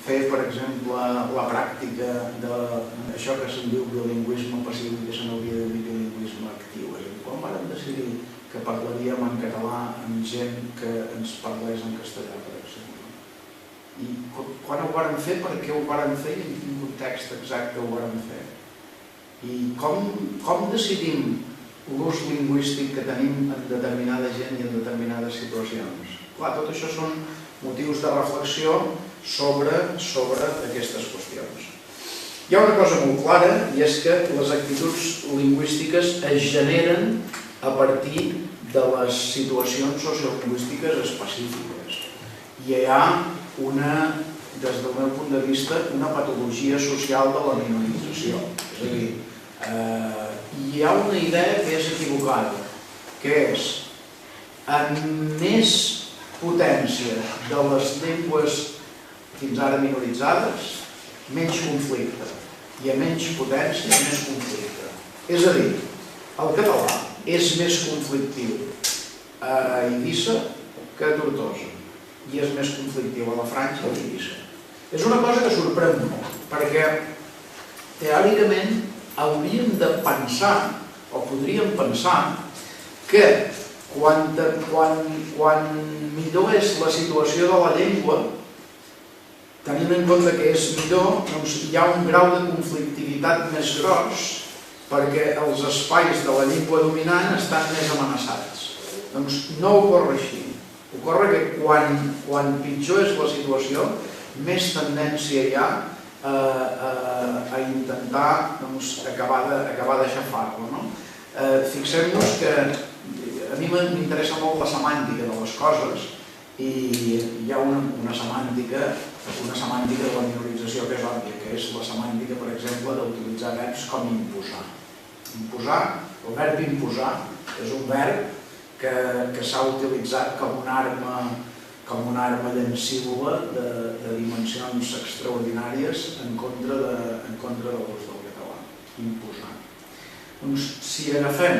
S1: fer, per exemple, la pràctica d'això que se'n diu bilingüisme passiu i que se n'hauria de dir bilingüisme actiu? Quan varen decidir que parlaríem en català amb gent que ens parlés en castellà, per exemple? I quan ho varen fer, per què ho varen fer i en quin context exacte ho varen fer? I com decidim l'ús lingüístic que tenim en determinada gent i en determinades situacions? Clar, tot això són motius de reflexió sobre aquestes qüestions. Hi ha una cosa molt clara, i és que les actituds lingüístiques es generen a partir de les situacions sociolingüístiques específiques. I hi ha des del meu punt de vista, una patologia social de la minorització. És a dir, hi ha una idea que és equivocada, que és amb més potència de les llengües fins ara minoritzades, menys conflicte, i a menys potència, més conflicte. És a dir, el català és més conflictiu a Eivissa que a Tortosa, i és més conflictiu a la Franja que a Eivissa. És una cosa que sorprèn molt, perquè teòricament hauríem de pensar, o podríem pensar, que quan millor és la situació de la llengua, tenint en compte que és millor, hi ha un grau de conflictivitat més gros perquè els espais de la llengua dominant estan més amenaçats. Doncs no ocorre així. Ocorre que quan pitjor és la situació, més tendència hi ha a intentar acabar d'aixafar-lo. Fixem-nos que a mi m'interessa molt la semàntica de les coses i hi ha una semàntica de la minorització que és òbvia, que és la semàntica, per exemple, d'utilitzar verbs com imposar. Imposar, el verb imposar, és un verb que s'ha utilitzat com una arma llancívola de dimensions extraordinàries en contra de l'ús del català. Imposar. Doncs si agafem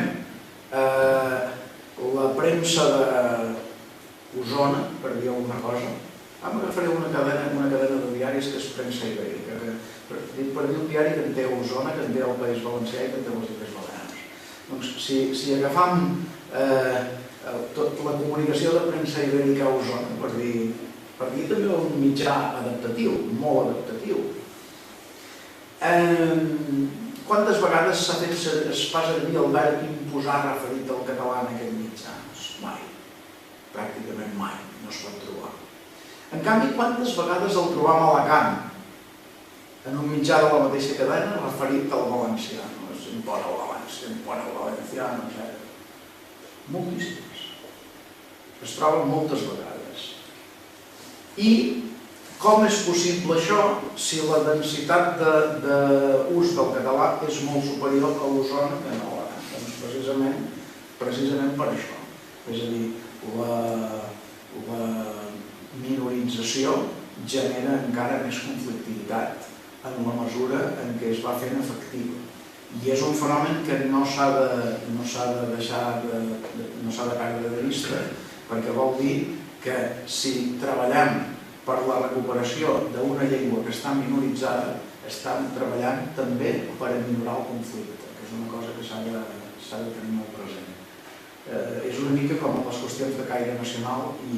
S1: la premsa d'Osona, per dir alguna cosa, agafaré una cadena de diaris que és Premsa Ibèrica, per dir un diari que en té Osona, que en té el País Valencià i que en té les Illes Balears. Doncs si agafam la comunicació de Premsa Ibèrica a Osona, per dir també un mitjà adaptatiu, molt adaptatiu. Quantes vegades es fa servir el verb imposar referit al català en aquest mitjà? Mai, pràcticament mai, no es pot trobar. En canvi, quantes vegades el trobam a Alacant, en un mitjà de la mateixa cadena, referit al valencià? Es impone el valenciano, etc. Moltíssimes. Es troben moltes vegades. I Com és possible això si la densitat d'ús del català és molt superior a l'Osona que no l'Ara? Doncs precisament per això. És a dir, la minorització genera encara més conflictivitat en la mesura en què es va fent efectiva. I és un fenomen que no s'ha de perdre de vista, perquè vol dir que si treballem per la recuperació d'una llengua que està minoritzada, estem treballant també per minorar el conflicte, que és una cosa que s'ha de tenir molt present. És una mica com les qüestions de caire nacional i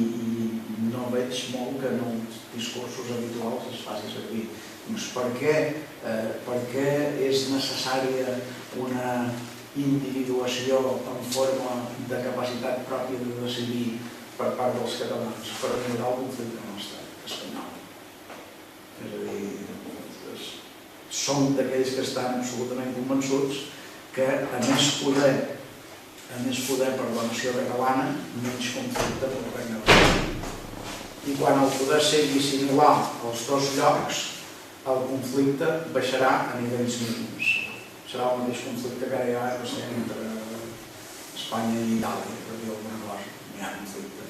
S1: no veig molt que en els discursos habituals es faci servir. Doncs per què és necessària una individuació en forma de capacitat pròpia de decidir per part dels catalans per minorar el conflicte amb l'estat espanyol? És a dir, som d'aquells que estan absolutament convençuts que a més poder per la nació catalana, menys conflicte per el Regne d'Espanya. I quan el poder sigui similar als dos llocs, el conflicte baixarà a nivells mínims. Serà el mateix conflicte que ara hi ha entre Espanya i Itàlia, per dir alguna cosa. Hi ha conflicte.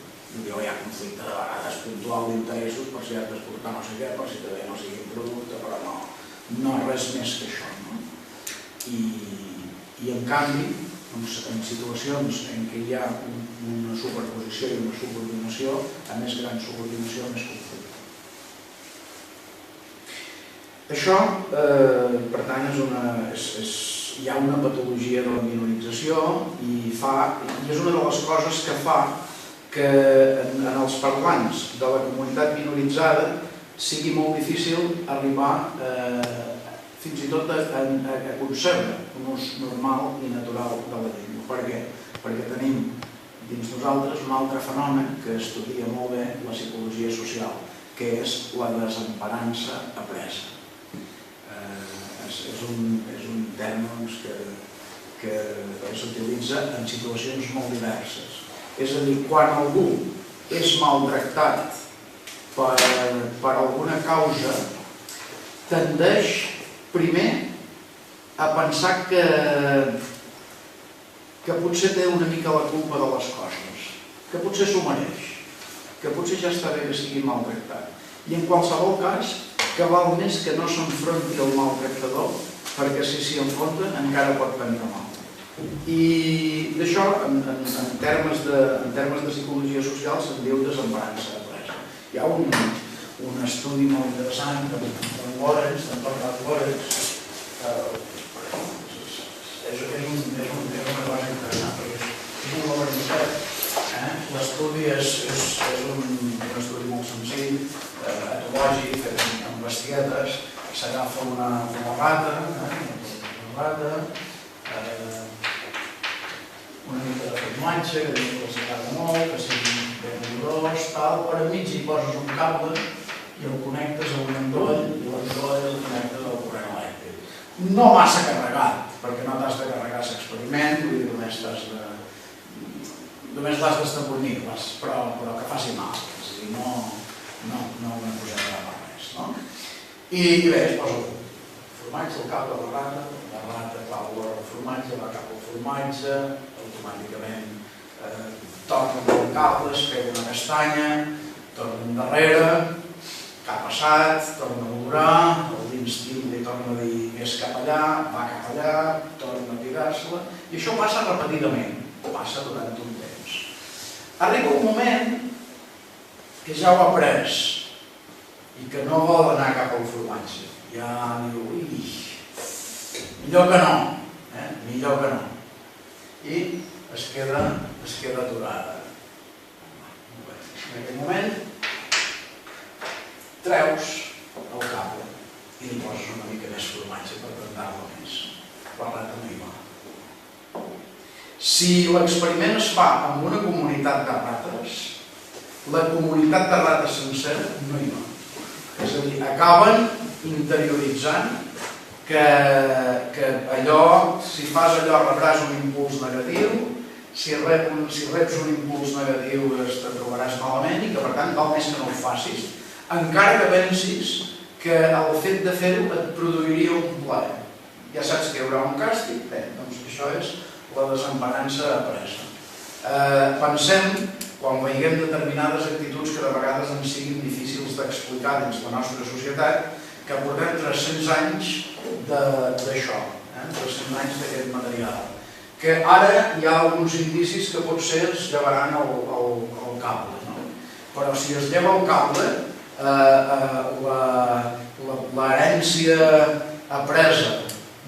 S1: Hi ha conflicte de vegades puntual d'interessos per si has d'exportar no sé què, per si també no sigui un producte, però no res més que això. I en canvi, en situacions en què hi ha una superposició i una subordinació, a més gran subordinació, més conflicte. Això, per tant, hi ha una patologia de la minorització i és una de les coses que fa que en els parlants de la comunitat minoritzada sigui molt difícil arribar fins i tot a concebre un ús normal i natural de la llengua. Per què? Perquè tenim dins nosaltres un altre fenomen que estudia molt bé la psicologia social, que és la desemparança apresa. És un terme que s'utilitza en situacions molt diverses. És a dir, quan algú és maltractat per alguna causa, tendeix primer a pensar que potser té una mica la culpa de les coses, que potser s'ho mereix, que potser ja està bé que sigui maltractat. I en qualsevol cas, que val més que no s'enfronti al maltractador, perquè si s'hi enfronta encara pot prendre mal. I d'això, en termes de psicologia social, se'n diu desemparança apresa. Hi ha un estudi molt interessant d'en Lawrence, d'en Bernard Lawrence. És una cosa interessant, perquè és un Lawrence. L'estudi és un estudi molt senzill, etològic, fet amb bestietes. S'agafa una rata, una mica de formatge, que diu que els agrada molt, que sigui ben olorós, per enmig hi poses un cable i el connectes a un endoll i l'endoll el connectes al corrent elèctric. No massa carregat, perquè no t'has de carregar l'experiment, vull dir, només l'has d'estabornir, però que faci mal, és a dir, no una coseta per res. I bé, es posa el formatge, el cap de la rata fa olor al formatge, va cap al formatge, automàticament torna el cable, es pega una castanya, torna endarrere, què ha passat, torna a olorar, l'instint li torna a dir és cap allà, va cap allà, torna a tirar-se-la, i això passa repetidament, passa durant un temps. Arriba un moment que ja ho ha après i que no vol anar cap al formatge. Ja diu, millor que no, millor que no. I es queda aturada. En aquell moment treus el cable i li poses una mica més formatge per tentar-lo més. La rata no hi va. Si l'experiment es fa amb una comunitat de rates, la comunitat de rates sencera no hi va. És a dir, acaben interioritzant que allò, si fas allò rebràs un impuls negatiu, si reps un impuls negatiu te trobaràs malament i que per tant val més que no ho facis. encara que pensis que el fet de fer-ho et produiria un plaer. Ja saps que hi haurà un càstig, bé, doncs això és la desemparança apresa. Pensem, quan veiem determinades actituds que de vegades ens siguin difícils d'explicar dins la nostra societat, que portem 300 anys d'això, 300 anys d'aquest material, que ara hi ha alguns indicis que potser es llevaran el cable. Però si es lleva el cable, l'herència apresa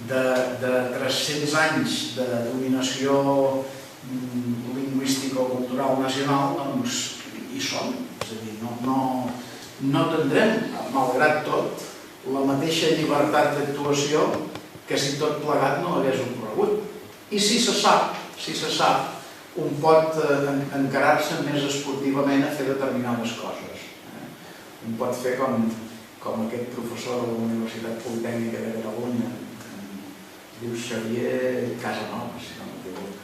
S1: de 300 anys de dominació lingüística o cultural nacional, doncs hi són. És a dir, no tindrem, malgrat tot, la mateixa llibertat d'actuació que si tot plegat no hagués ocorregut. I si se sap, un pot encarar-se més esportivament a fer determinades coses. Un pot fer com aquest professor de la Universitat Politècnica de Catalunya, diu Xavier Casanova, si no m'equivoco,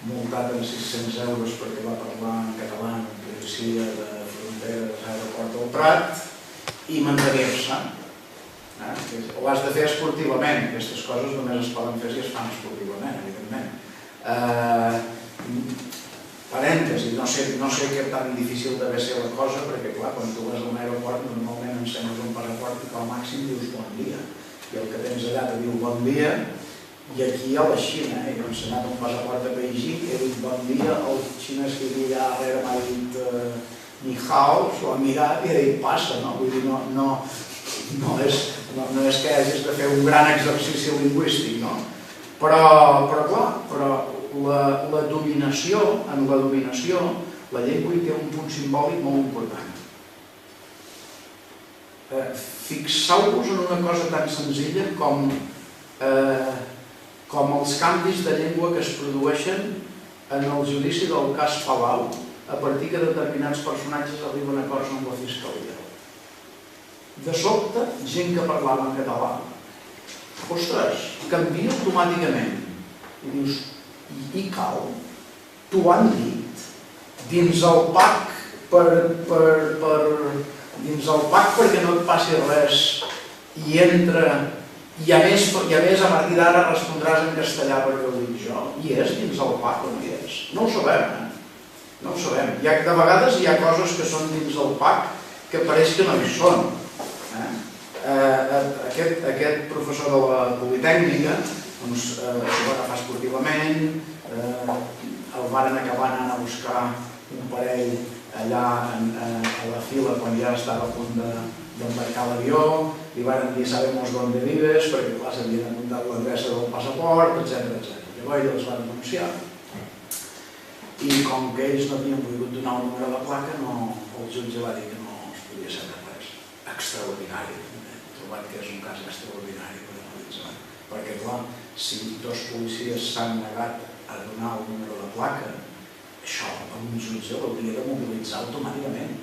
S1: multat amb 600 euros perquè va parlar en català en la policia de fronteres a l'aeroport del Prat i mantenir-se. Ho has de fer esportivament, aquestes coses només es poden fer si es fan esportivament, evidentment. Parèntesi, no sé què tan difícil deve ser la cosa, perquè clar, quan tu vas a un aeroport normalment ensenyes un passaport i com a màxim dius bon dia, i el que tens allà te diu bon dia, i aquí a la Xina, jo he ensenyat un passaport a Beijing, he dit bon dia, el xinès que hi havia darrere m'ha dit ni hao, s'ho ha mirat i ha dit passa, no? Vull dir, no és que hagis de fer un gran exercici lingüístic, no? Però clar, la dominació, en la dominació, la llengua hi té un punt simbòlic molt important. Fixeu-vos en una cosa tan senzilla com els canvis de llengua que es produeixen en el judici del cas Palau a partir que determinats personatges arriben a acords amb la fiscalia. De sobte, gent que parlava en català, ostres, canvia automàticament. I dius, i cal? T'ho han dit? Dins el PAC perquè no et passi res i entra, i a més a partir d'ara respondràs en castellà perquè ho dic jo. I és dins el PAC o no hi és? No ho sabem, no ho sabem. De vegades hi ha coses que són dins el PAC que pareix que no hi són. Aquest professor de la Politècnica s'ho va agafar esportivament, el varen acabar anant a buscar un parell allà a la fila quan ja estava a punt d'embarcar l'avió, li varen dir sabemos dónde vives perquè clar s'havien apuntat l'adreça del passaport, etc. Llavors els van denunciar i com que ells no havien volgut donar el número de placa, el jutge va dir que no es podia saber res. Extraordinari, he trobat que és un cas extraordinari per analitzar, perquè clar, si dos policies s'han negat a donar el número de placa, això un jutge l'hauria de mobilitzar automàticament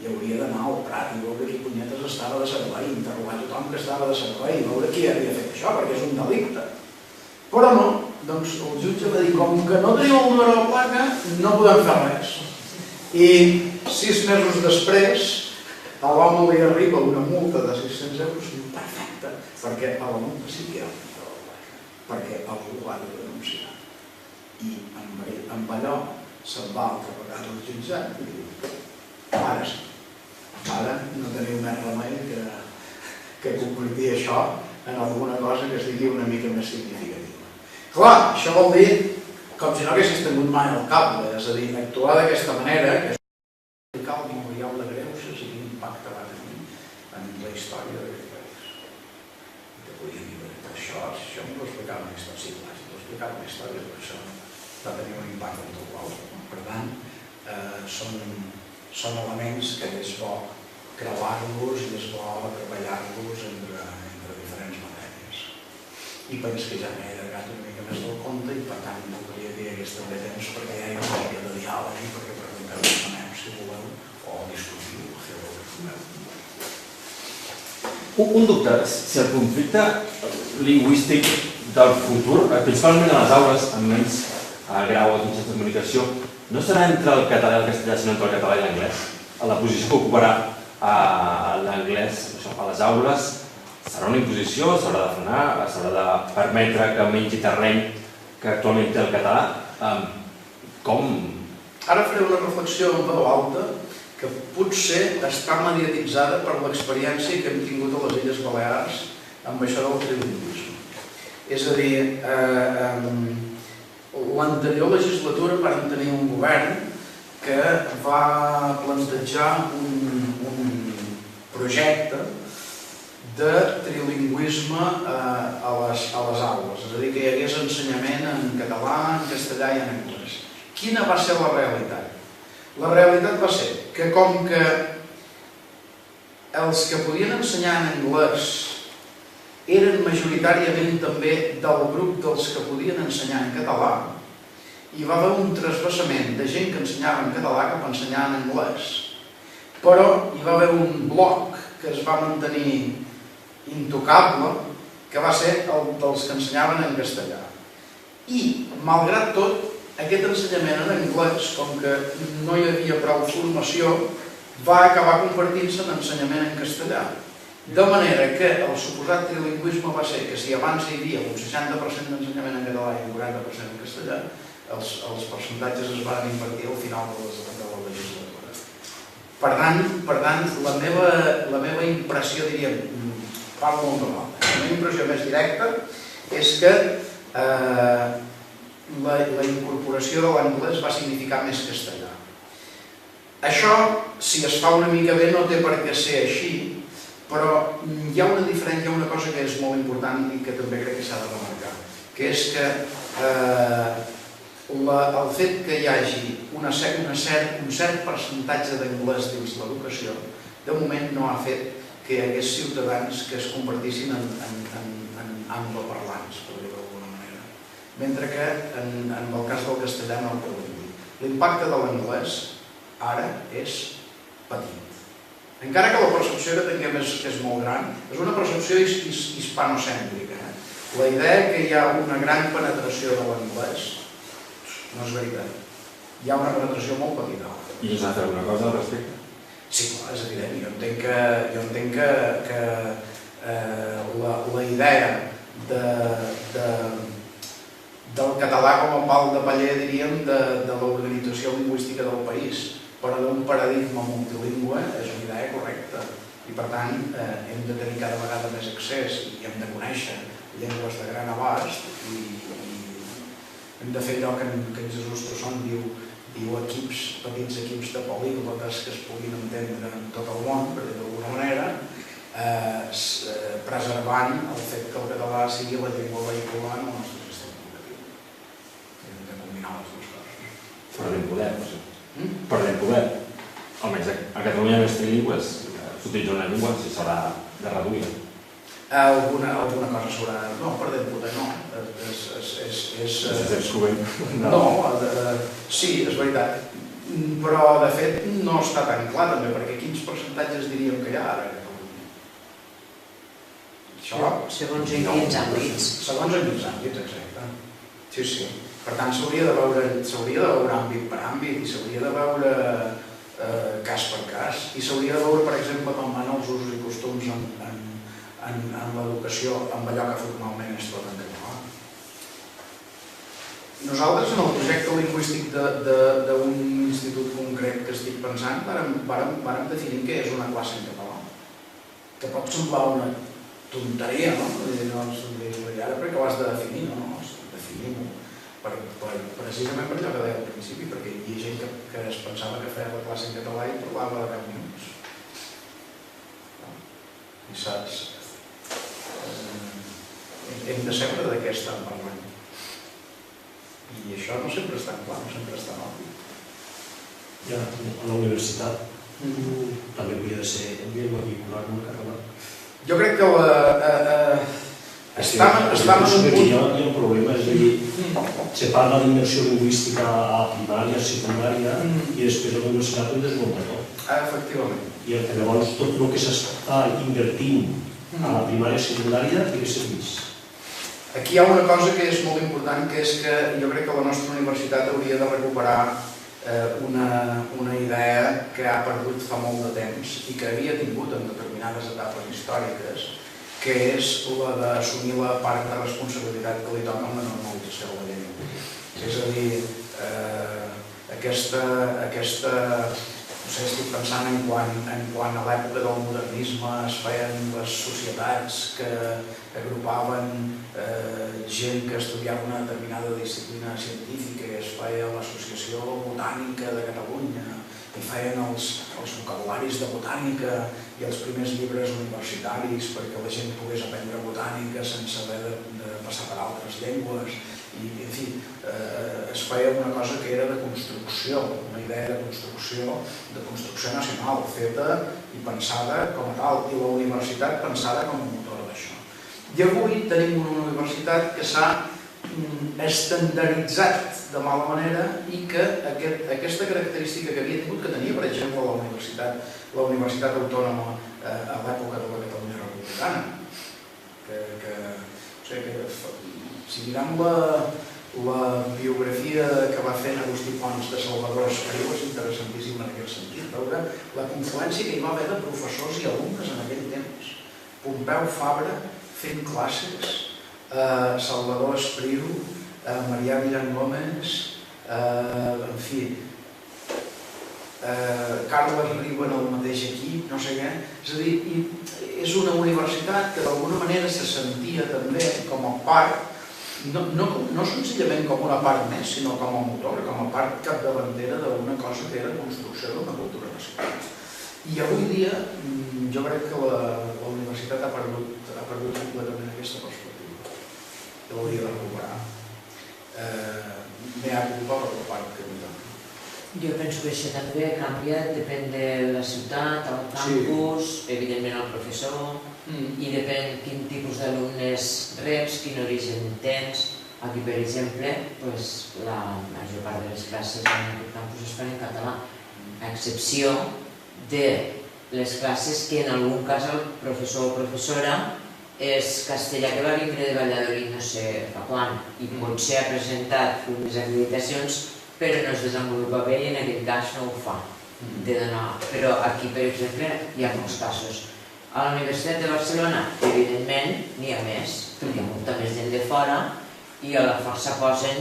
S1: i hauria d'anar al Prat i veure qui punyetes estava de servei, interrogar tothom que estava de servei i veure qui havia fet això, perquè és un delicte. Però no, doncs el jutge va dir com que no teniu el número de placa no podem fer res. I 6 mesos després a l'home li arriba una multa de 600 euros perfecta, perquè a la multa sí que hi ha el número de placa, perquè algú l'ha de denunciar. I amb allò se'n va altra vegada al jutjat i diu ara sí, ara no teniu més remei que convertir això en alguna cosa que es digui una mica més significativa. Clar, això vol dir com si no haguessis tingut mai al cap, és a dir, actuar d'aquesta manera que és el memorial de greuges i quin impacte va tenir en la història d'aquest país. Que podíem dir, per això m'ho explicava una història, sí, clar, si t'ho explicava una història, per això va tenir un impacte en tot l'altre. Per tant, són elements que és bo creuar-los i és bo treballar-los entre diferents matèries. I penso que ja m'he allargat una mica més del compte i per tant voldria dir aquesta de temps perquè ja hi ha una mica de diàleg i perquè pregunteu-vos si voleu o discutiu o fer el que voleu.
S2: Un dubte, si el conflicte lingüístic del futur, principalment a les aules, amb menys grau de mitjans de comunicació, no serà entre el català i el castellà, sinó entre el català i l'anglès? A la posició que ocuparà l'anglès a les aules serà una imposició, s'haurà de frenar, s'haurà de permetre que mengi terreny que actualment té el català. Com?
S1: Ara faré una reflexió en veu alta que potser està mediatitzada per l'experiència que hem tingut a les Illes Balears amb això del trilingüisme. És a dir, l'anterior legislatura vam tenir un govern que va plantejar un projecte de trilingüisme a les aules, és a dir, que hi hagués ensenyament en català, en castellà i en anglès. Quina va ser la realitat? La realitat va ser que com que els que podien ensenyar en anglès eren majoritàriament també del grup dels que podien ensenyar en català, hi va haver un trasbassament de gent que ensenyava en català cap a ensenyar en anglès. Però hi va haver un bloc que es va mantenir intocable, que va ser el dels que ensenyaven en castellà. I, malgrat tot, aquest ensenyament en anglès, com que no hi havia prou formació, va acabar convertint-se en ensenyament en castellà. De manera que el suposat trilingüisme va ser que si abans hi havia un 60% d'ensenyament en català i un 40% en castellà, els percentatges es van invertir al final de la legislatura. Per tant, la meva impressió, diríem, parlo molt normal, la meva impressió més directa és que la incorporació de l'anglès va significar més castellà. Això, si es fa una mica bé, no té per què ser així, però hi ha una diferència, hi ha una cosa que és molt important i que també crec que s'ha de remarcar, que és que el fet que hi hagi un cert percentatge d'anglès dins l'educació, de moment no ha fet que hi hagués ciutadans que es convertissin en angloparlants, per dir-ho d'alguna manera. Mentre que en el cas del castellà no el podem dir. L'impacte de l'anglès ara és petit. Encara que la percepció que tinguem és molt gran, és una percepció hispanocèntrica. La idea que hi ha una gran penetració de l'anglès no és veritat. Hi ha una penetració molt petita.
S2: I us ha de fer alguna cosa al respecte?
S1: Sí, clar, és evident. Jo entenc que la idea del català com a pal de paller, diríem, de l'organització lingüística del país, però d'un paradigma multilingüe, és una idea correcta. I per tant, hem de tenir cada vegada més accés i hem de conèixer llengües de gran abast i hem de fer allò que en Jesús Tosson diu petits equips de políglotes que es puguin entendre en tot el món, per dir d'alguna manera, preservant el fet que el català sigui la llengua vehicular en el nostre sistema educatiu. Hem de combinar les dues coses.
S2: Perdem poder, potser. Perdem poder. Almenys a Catalunya no és trilingües, s'utilitza una llengua, si s'haurà de reduir.
S1: Alguna cosa s'haurà... No, perdem poder, no. Sí, és veritat. Però, de fet, no està tan clar, també, perquè quins percentatges diríem que hi ha ara a Catalunya?
S3: Segons en quins àmbits.
S1: Segons en quins àmbits, exacte. Sí. Per tant, s'hauria de veure àmbit per àmbit i s'hauria de veure cas per cas i s'hauria de veure, per exemple, com van els usos i costums en l'educació, amb allò que formalment és tot en català. Nosaltres, en el projecte lingüístic d'un institut concret que estic pensant, vàrem definir què és una classe en català. Que pot semblar una tonteria, no? Ara perquè ho has de definir, no? Definim-ho. Precisament per allò que deia al principi, perquè hi ha gent que es pensava que feia la classe en català i parlava de 10 minuts. I saps? Hem de saber de què estan parlant. I això no sempre és tan clar, no sempre és tan obvi.
S4: Ja, a la universitat també hauria de ser en llengua vehicular com el català.
S1: Jo crec que estàvem en un punt...
S4: Hi ha un problema, és a dir, se parla d'immersió lingüística a primària, a secundària, i després a la universitat ho desmunta tot.
S1: Efectivament.
S4: I llavors tot el que s'està invertint a la primària i secundària i que serveix.
S1: Aquí hi ha una cosa que és molt important, que és que jo crec que la nostra universitat hauria de recuperar una idea que ha perdut fa molt de temps i que havia tingut en determinades etapes històriques, que és la d'assumir la part de responsabilitat que li toca amb la normalització de la llengua. És a dir, aquesta no sé, estic pensant en quan a l'època del modernisme es feien les societats que agrupaven gent que estudiava una determinada disciplina científica, i es feia l'Associació Botànica de Catalunya, i feien els vocabularis de botànica i els primers llibres universitaris perquè la gent pogués aprendre botànica sense haver de passar per altres llengües. I, en fi, es feia una cosa que era de construcció, una idea de construcció nacional, feta i pensada com a tal, i la universitat pensada com a motor d'això. I avui tenim una universitat que s'ha estandarditzat de mala manera i que aquesta característica que havia tingut, que tenia, per exemple, la Universitat Autònoma a l'època de la Catalunya Republicana, si mirem la biografia que va fer Agustí Pons de Salvador Espriu, és interessantíssim en aquest sentit, veure la confluència que hi va haver de professors i alumnes en aquell temps. Pompeu Fabra fent classes, Salvador Espriu, Marià Viran Gómez, en fi, Carles Riba en el mateix equip, no sé què. És a dir, és una universitat que d'alguna manera se sentia també com a part, no senzillament com una part més, sinó com a motor, com a part capdavantera d'una cosa que era construcció d'una cultura nacional. I avui dia jo crec que la universitat ha perdut completament aquesta perspectiva. L'hauria de recuperar. M'ha culpa per la part que m'hi dona.
S3: Jo penso que això també canvia, depèn de la ciutat, el campus, evidentment el professor, i depèn quin tipus d'alumnes reps, quin origen tens. Aquí, per exemple, la major part de les classes en aquest campus es fan en català, a excepció de les classes que en algun cas el professor o professora és castellà, que va vindre de Valladolid no sé fa quan, i potser ha presentat unes acreditacions però no es desenvolupa bé i en aquest cas no ho fa. Però aquí, per exemple, hi ha molts casos. A la Universitat de Barcelona, evidentment, n'hi ha més, perquè hi ha molta més gent de fora i a la força posen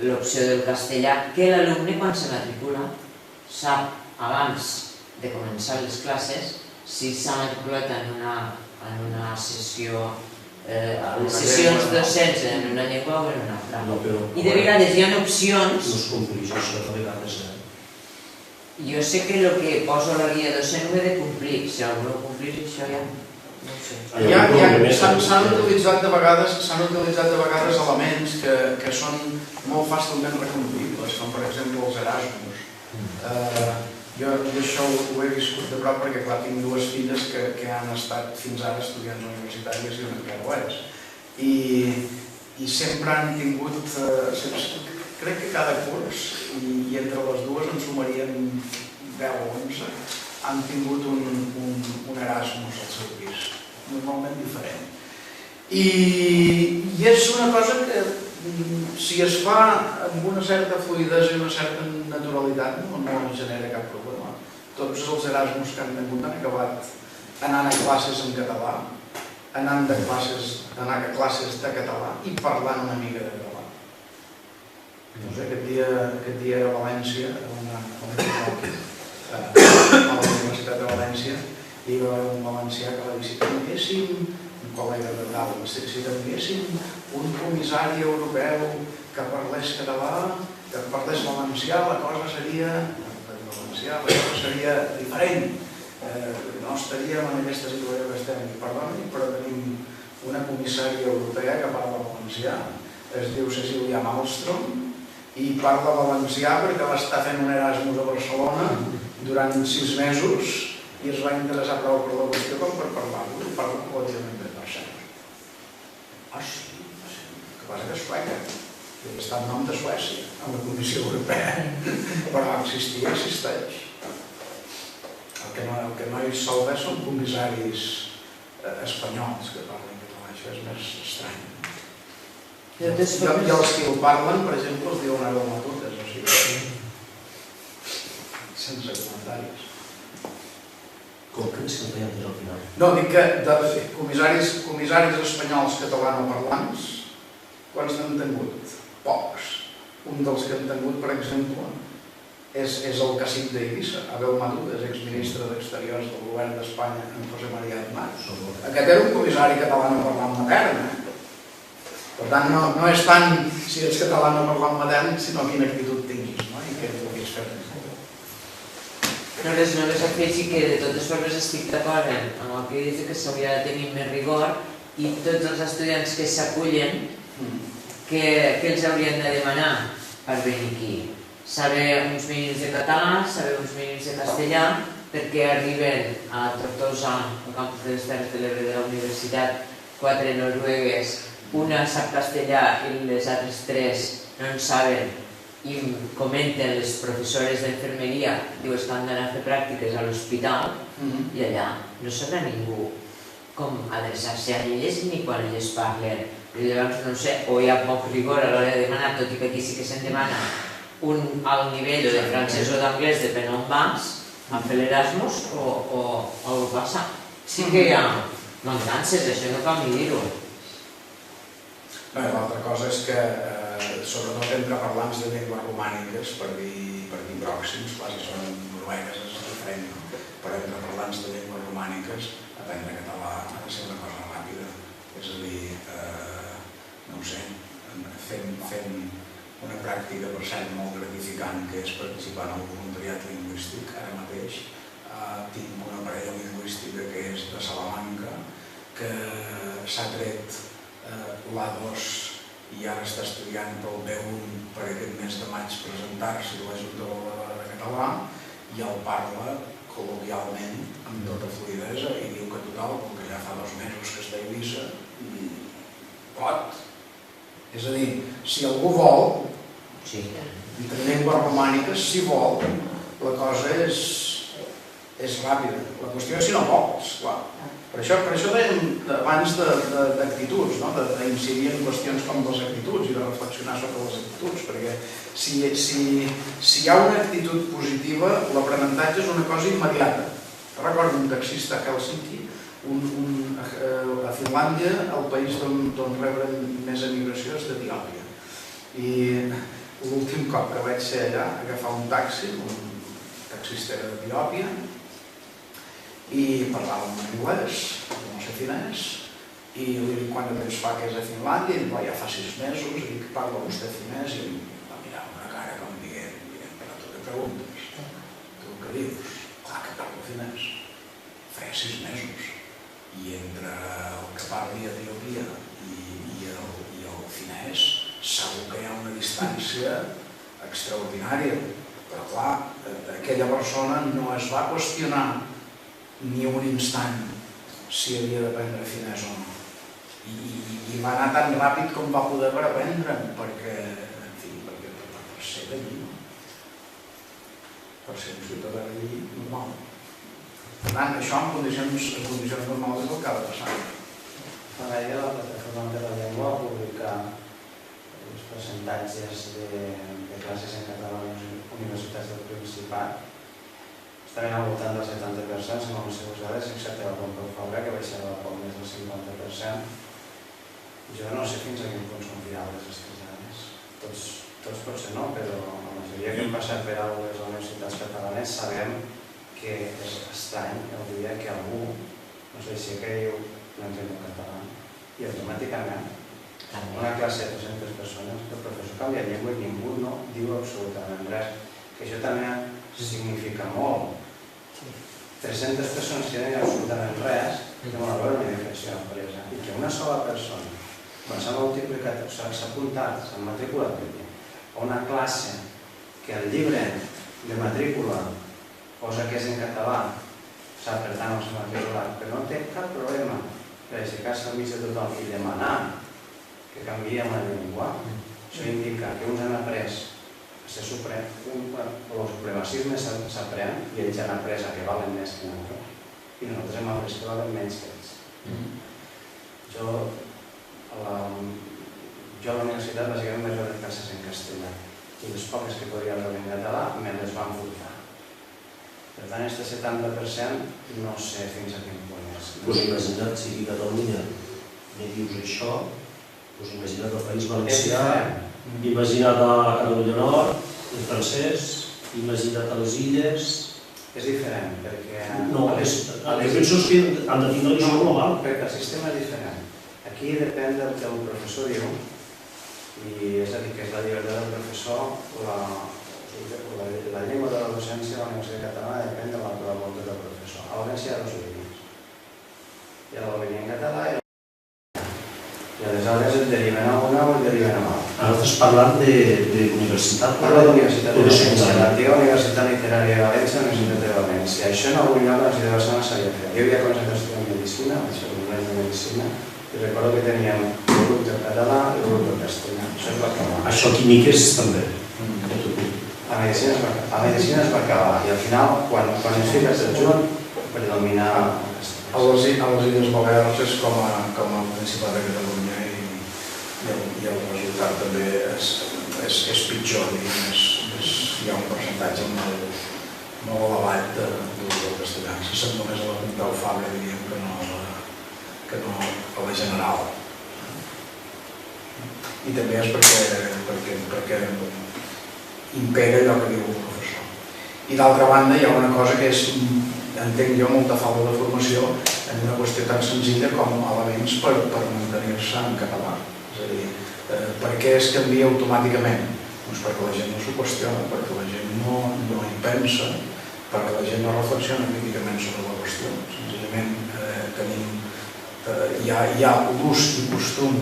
S3: l'opció del castellà, que l'alumne quan se matricula sap abans de començar les classes si s'ha matriculat en una sessió, les sessions docents en una llengua o en una altra. I de vegades hi ha opcions...
S4: No es compleix això de vegades,
S3: Jo sé que el que poso a la guia docent ho he de complir. Si algú no complís, això ja no ho sé.
S1: S'han utilitzat de vegades elements que són molt fàcilment reconduïbles, com per exemple els Erasmus. Jo això ho he viscut de prop perquè, clar, tinc dues filles que han estat fins ara estudiants universitàries i una encara ho és. I sempre han tingut, crec que cada curs, i entre les dues en sumarien 10 o 11, han tingut un Erasmus al seu pis, normalment diferent. I és una cosa que, si es fa amb una certa fluïdesa i una certa naturalitat, no genera cap problema. Tots els Erasmus que han tingut han acabat anant a classes en català, anant a classes de català i parlant una mica de català. Aquest dia era a València, a la Universitat de València, i hi va haver un valencià que va dir: si tinguéssim un col·lega de dalt, si tinguéssim un comissari europeu que parlés català, que parlés valencià, la cosa seria diferent. No estaríem en aquesta situació que estem. Perdoni, però tenim una comissària europea que parla valencià, es diu Cecília Malmström, i parla valencià perquè va estar fent un Erasmus a Barcelona durant 6 mesos i es va interessar prou per la qüestió com per parlar-lo, i parla relativament bé per sempre. Sí, que passa que és sueca, i està en nom de Suècia, a la Comissió Europea, però existeix. El que no hi sol haver són comissaris espanyols que parlen català, això és més estrany. I els que ho parlen, per exemple, els diuen aromatutes, o sigui, Sense comentaris.
S4: Com creus que podem dir al final?
S1: No, dic que comissaris espanyols catalanoparlants, quants n'han tingut? Pocs. Un dels que han tingut, per exemple, és el cacic d'Eivissa, Abel Madudes, exministre d'Exteriors del govern d'Espanya, en José María Aznar. Aquest era un comissari catalanoparlant modern. Per tant, no és tant si ets catalanoparlant modern, sinó quina actitud tinguis, i què vulguis fer.
S3: No, res afegir que de totes formes estic d'acord amb el que dius que s'hauria de tenir més rigor i tots els estudiants que s'acullen que els haurien de demanar per venir aquí. Saber uns mínims de català, saber uns mínims de castellà, perquè arriben a Tortosa, al campus de les Terres de l'Ebre de la Universitat, 4 noruegues, una sap castellà i les altres 3 no en saben, i comenten les professores d'infermeria, dius que han d'anar a fer pràctiques a l'hospital, i allà no sabrà ningú com adreçar-se a elles ni quan elles parlen. I llavors, no sé, o hi ha poc rigor a l'hora de demanar, tot i que aquí sí que se'n demana un alt nivell de francès o d'anglès, depèn on vas, a fer l'Erasmus o el passa. Sí que hi ha mancances, això no cal ni dir-ho.
S1: L'altra cosa és que, sobretot entre parlants de llengües romàniques, per dir pròxims, clar, si són noruegues és diferent, però entre parlants de llengües romàniques, aprendre català ha de ser una cosa ràpida. És a dir, no ho sé, fent una pràctica, per cert, molt gratificant, que és participar en el voluntariat lingüístic. Ara mateix tinc una parella lingüística que és de Salamanca, que s'ha tret l'A2 i ara està estudiant pel B1 per aquest mes de maig presentar-s'hi a l'Ajuntament de Català i el parla col·loquialment amb tota fluïdesa i diu que total, com que ja fa 2 mesos que està a Eivissa, pot. És a dir, si algú vol, entre llengües romàniques, si vol, la cosa és ràpida. La qüestió és si no vols, clar. Per això dèiem abans d'actituds, d'incidir en qüestions com les actituds i de reflexionar sobre les actituds, perquè si hi ha una actitud positiva, l'aprenentatge és una cosa immediata. Recordo un taxista a Helsinki, a Finlàndia, el país d'on rebren més emigració és d'Etiòpia. I l'últim cop que vaig ser allà, agafar un taxi, un taxista era d'Etiòpia, i parlàvem en anglès, no sé finès, i li dic quant de temps fa que és a Finlàndia, i ja fa 6 mesos, i dic, parla vostè finès, i em va mirar amb una cara com dient, però tu què preguntes? Tu què dius? Clar que parlo finès. Feia 6 mesos. I entre el que parli Etiòpia i el finès, segur que hi ha una distància extraordinària. Però clar, aquella persona no es va qüestionar ni un instant si havia d'aprendre finès o no. I va anar tan ràpid com va poder per aprendre, perquè, en fi, per ser d'allí, per ser un ciutadà d'allí normal. Per tant, això en condicions normals és el que ha de passar.
S5: Fa gaire la Plataforma de la Llengua va publicar els percentatges de classes en català a les universitats del Principat. Estaven al voltant del 70%, segons les seves dades, excepte la Pompeu Fabra, que baixava poc més del 50%. Jo no sé fins a quin punt són fiables aquestes dades. Tots potser no, però la majoria que hem passat per aules a universitats catalanes sabem que és estrany el dia que algú no sé si que diu no entenc el català i automàticament una classe de 300 persones el professor canvia llengua i ningú no diu absolutament res, que això també significa molt. 300 persones que no diuen absolutament res no van veure una infecció d'empresa i que una sola persona quan s'ha multiplicat, s'ha apuntat, s'ha matriculat a una classe que el llibre de matrícula posa que és en català, sap, per tant, no s'ha matriculat, però no té cap problema per aixecar-se al mig de tothom i demanar que canviem la llengua. Això indica que uns han après el supremacisme s'aprèn i ells han après que valen més que nosaltres i nosaltres hem après que valen menys que ells. Jo a la universitat bàsicament vaig veure classes en castellà i les poques que podien rebre en català me les van furtar. Per tant, este 70% no sé fins a quin punt és.
S4: Doncs imagina't si aquí a Catalunya me dius això, doncs imagina't el País Valencià, imagina't a Catalunya Nord, en francès, imagina't a les Illes...
S5: És diferent, perquè...
S4: No, els pensos que han de tindre visió global.
S5: Perquè el sistema és diferent. Aquí depèn del que el professor diu, i és a dir, que és la llibertat del professor, la llengua de la docència a la Universitat Catalana depèn de la voluntat del professor. A València hi ha dos línies. Hi ha la línia en català i aleshores et deriven a una o et deriven a l'altra.
S4: Ara estàs parlant d'universitat?
S5: Parlo d'Universitat de València, l'antiga Universitat Literària de València, Universitat de València. Això en algun lloc a la ciutat de Barcelona s'havia fet. Jo havia començat a estudiar Medicina, vaig fer un any de Medicina, i recordo que teníem el grup del català i el grup del castellà. Això es va acabar.
S4: Això químiques també.
S5: A Medicina es va acabar i al final, quan es fiques el junt, predomina el castellà.
S1: A les Illes Balears és com a Principat de Catalunya i el resultat també és pitjor, hi ha un percentatge molt elevat d'ús del castellà. Se sent només a la Pompeu Fabra, diríem, que no a la general. I també és perquè impera allò que diu el professor. I d'altra banda hi ha una cosa que és, entenc jo, molta falta de formació en una qüestió tan senzilla com elements per mantenir-se en català. És a dir, per què es canvia automàticament? Doncs perquè la gent no s'ho qüestiona, perquè la gent no hi pensa, perquè la gent no reflexiona críticament sobre la qüestió. Senzillament hi ha l'ús i costum,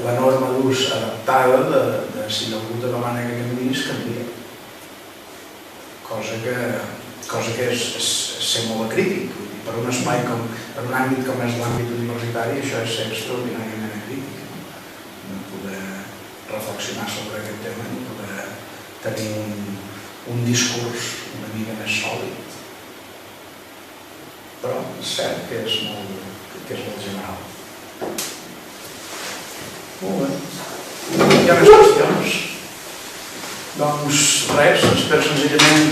S1: la norma d'ús adaptada de si algú te demana que canviïs, canvia. Cosa que és ser molt acrític. Per un espai, per un àmbit com és l'àmbit universitari, això és ser extraordinàriament acrític. No poder reflexionar sobre aquest tema, no poder tenir un discurs una mica més sòlid. Però és cert que és molt general. Molt bé. Hi ha més qüestions? Doncs res, espero senzillament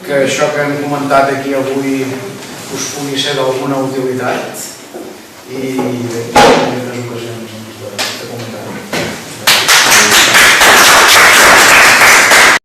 S1: que això que hem comentat aquí avui us pugui ser d'alguna utilitat i en altres ocasions.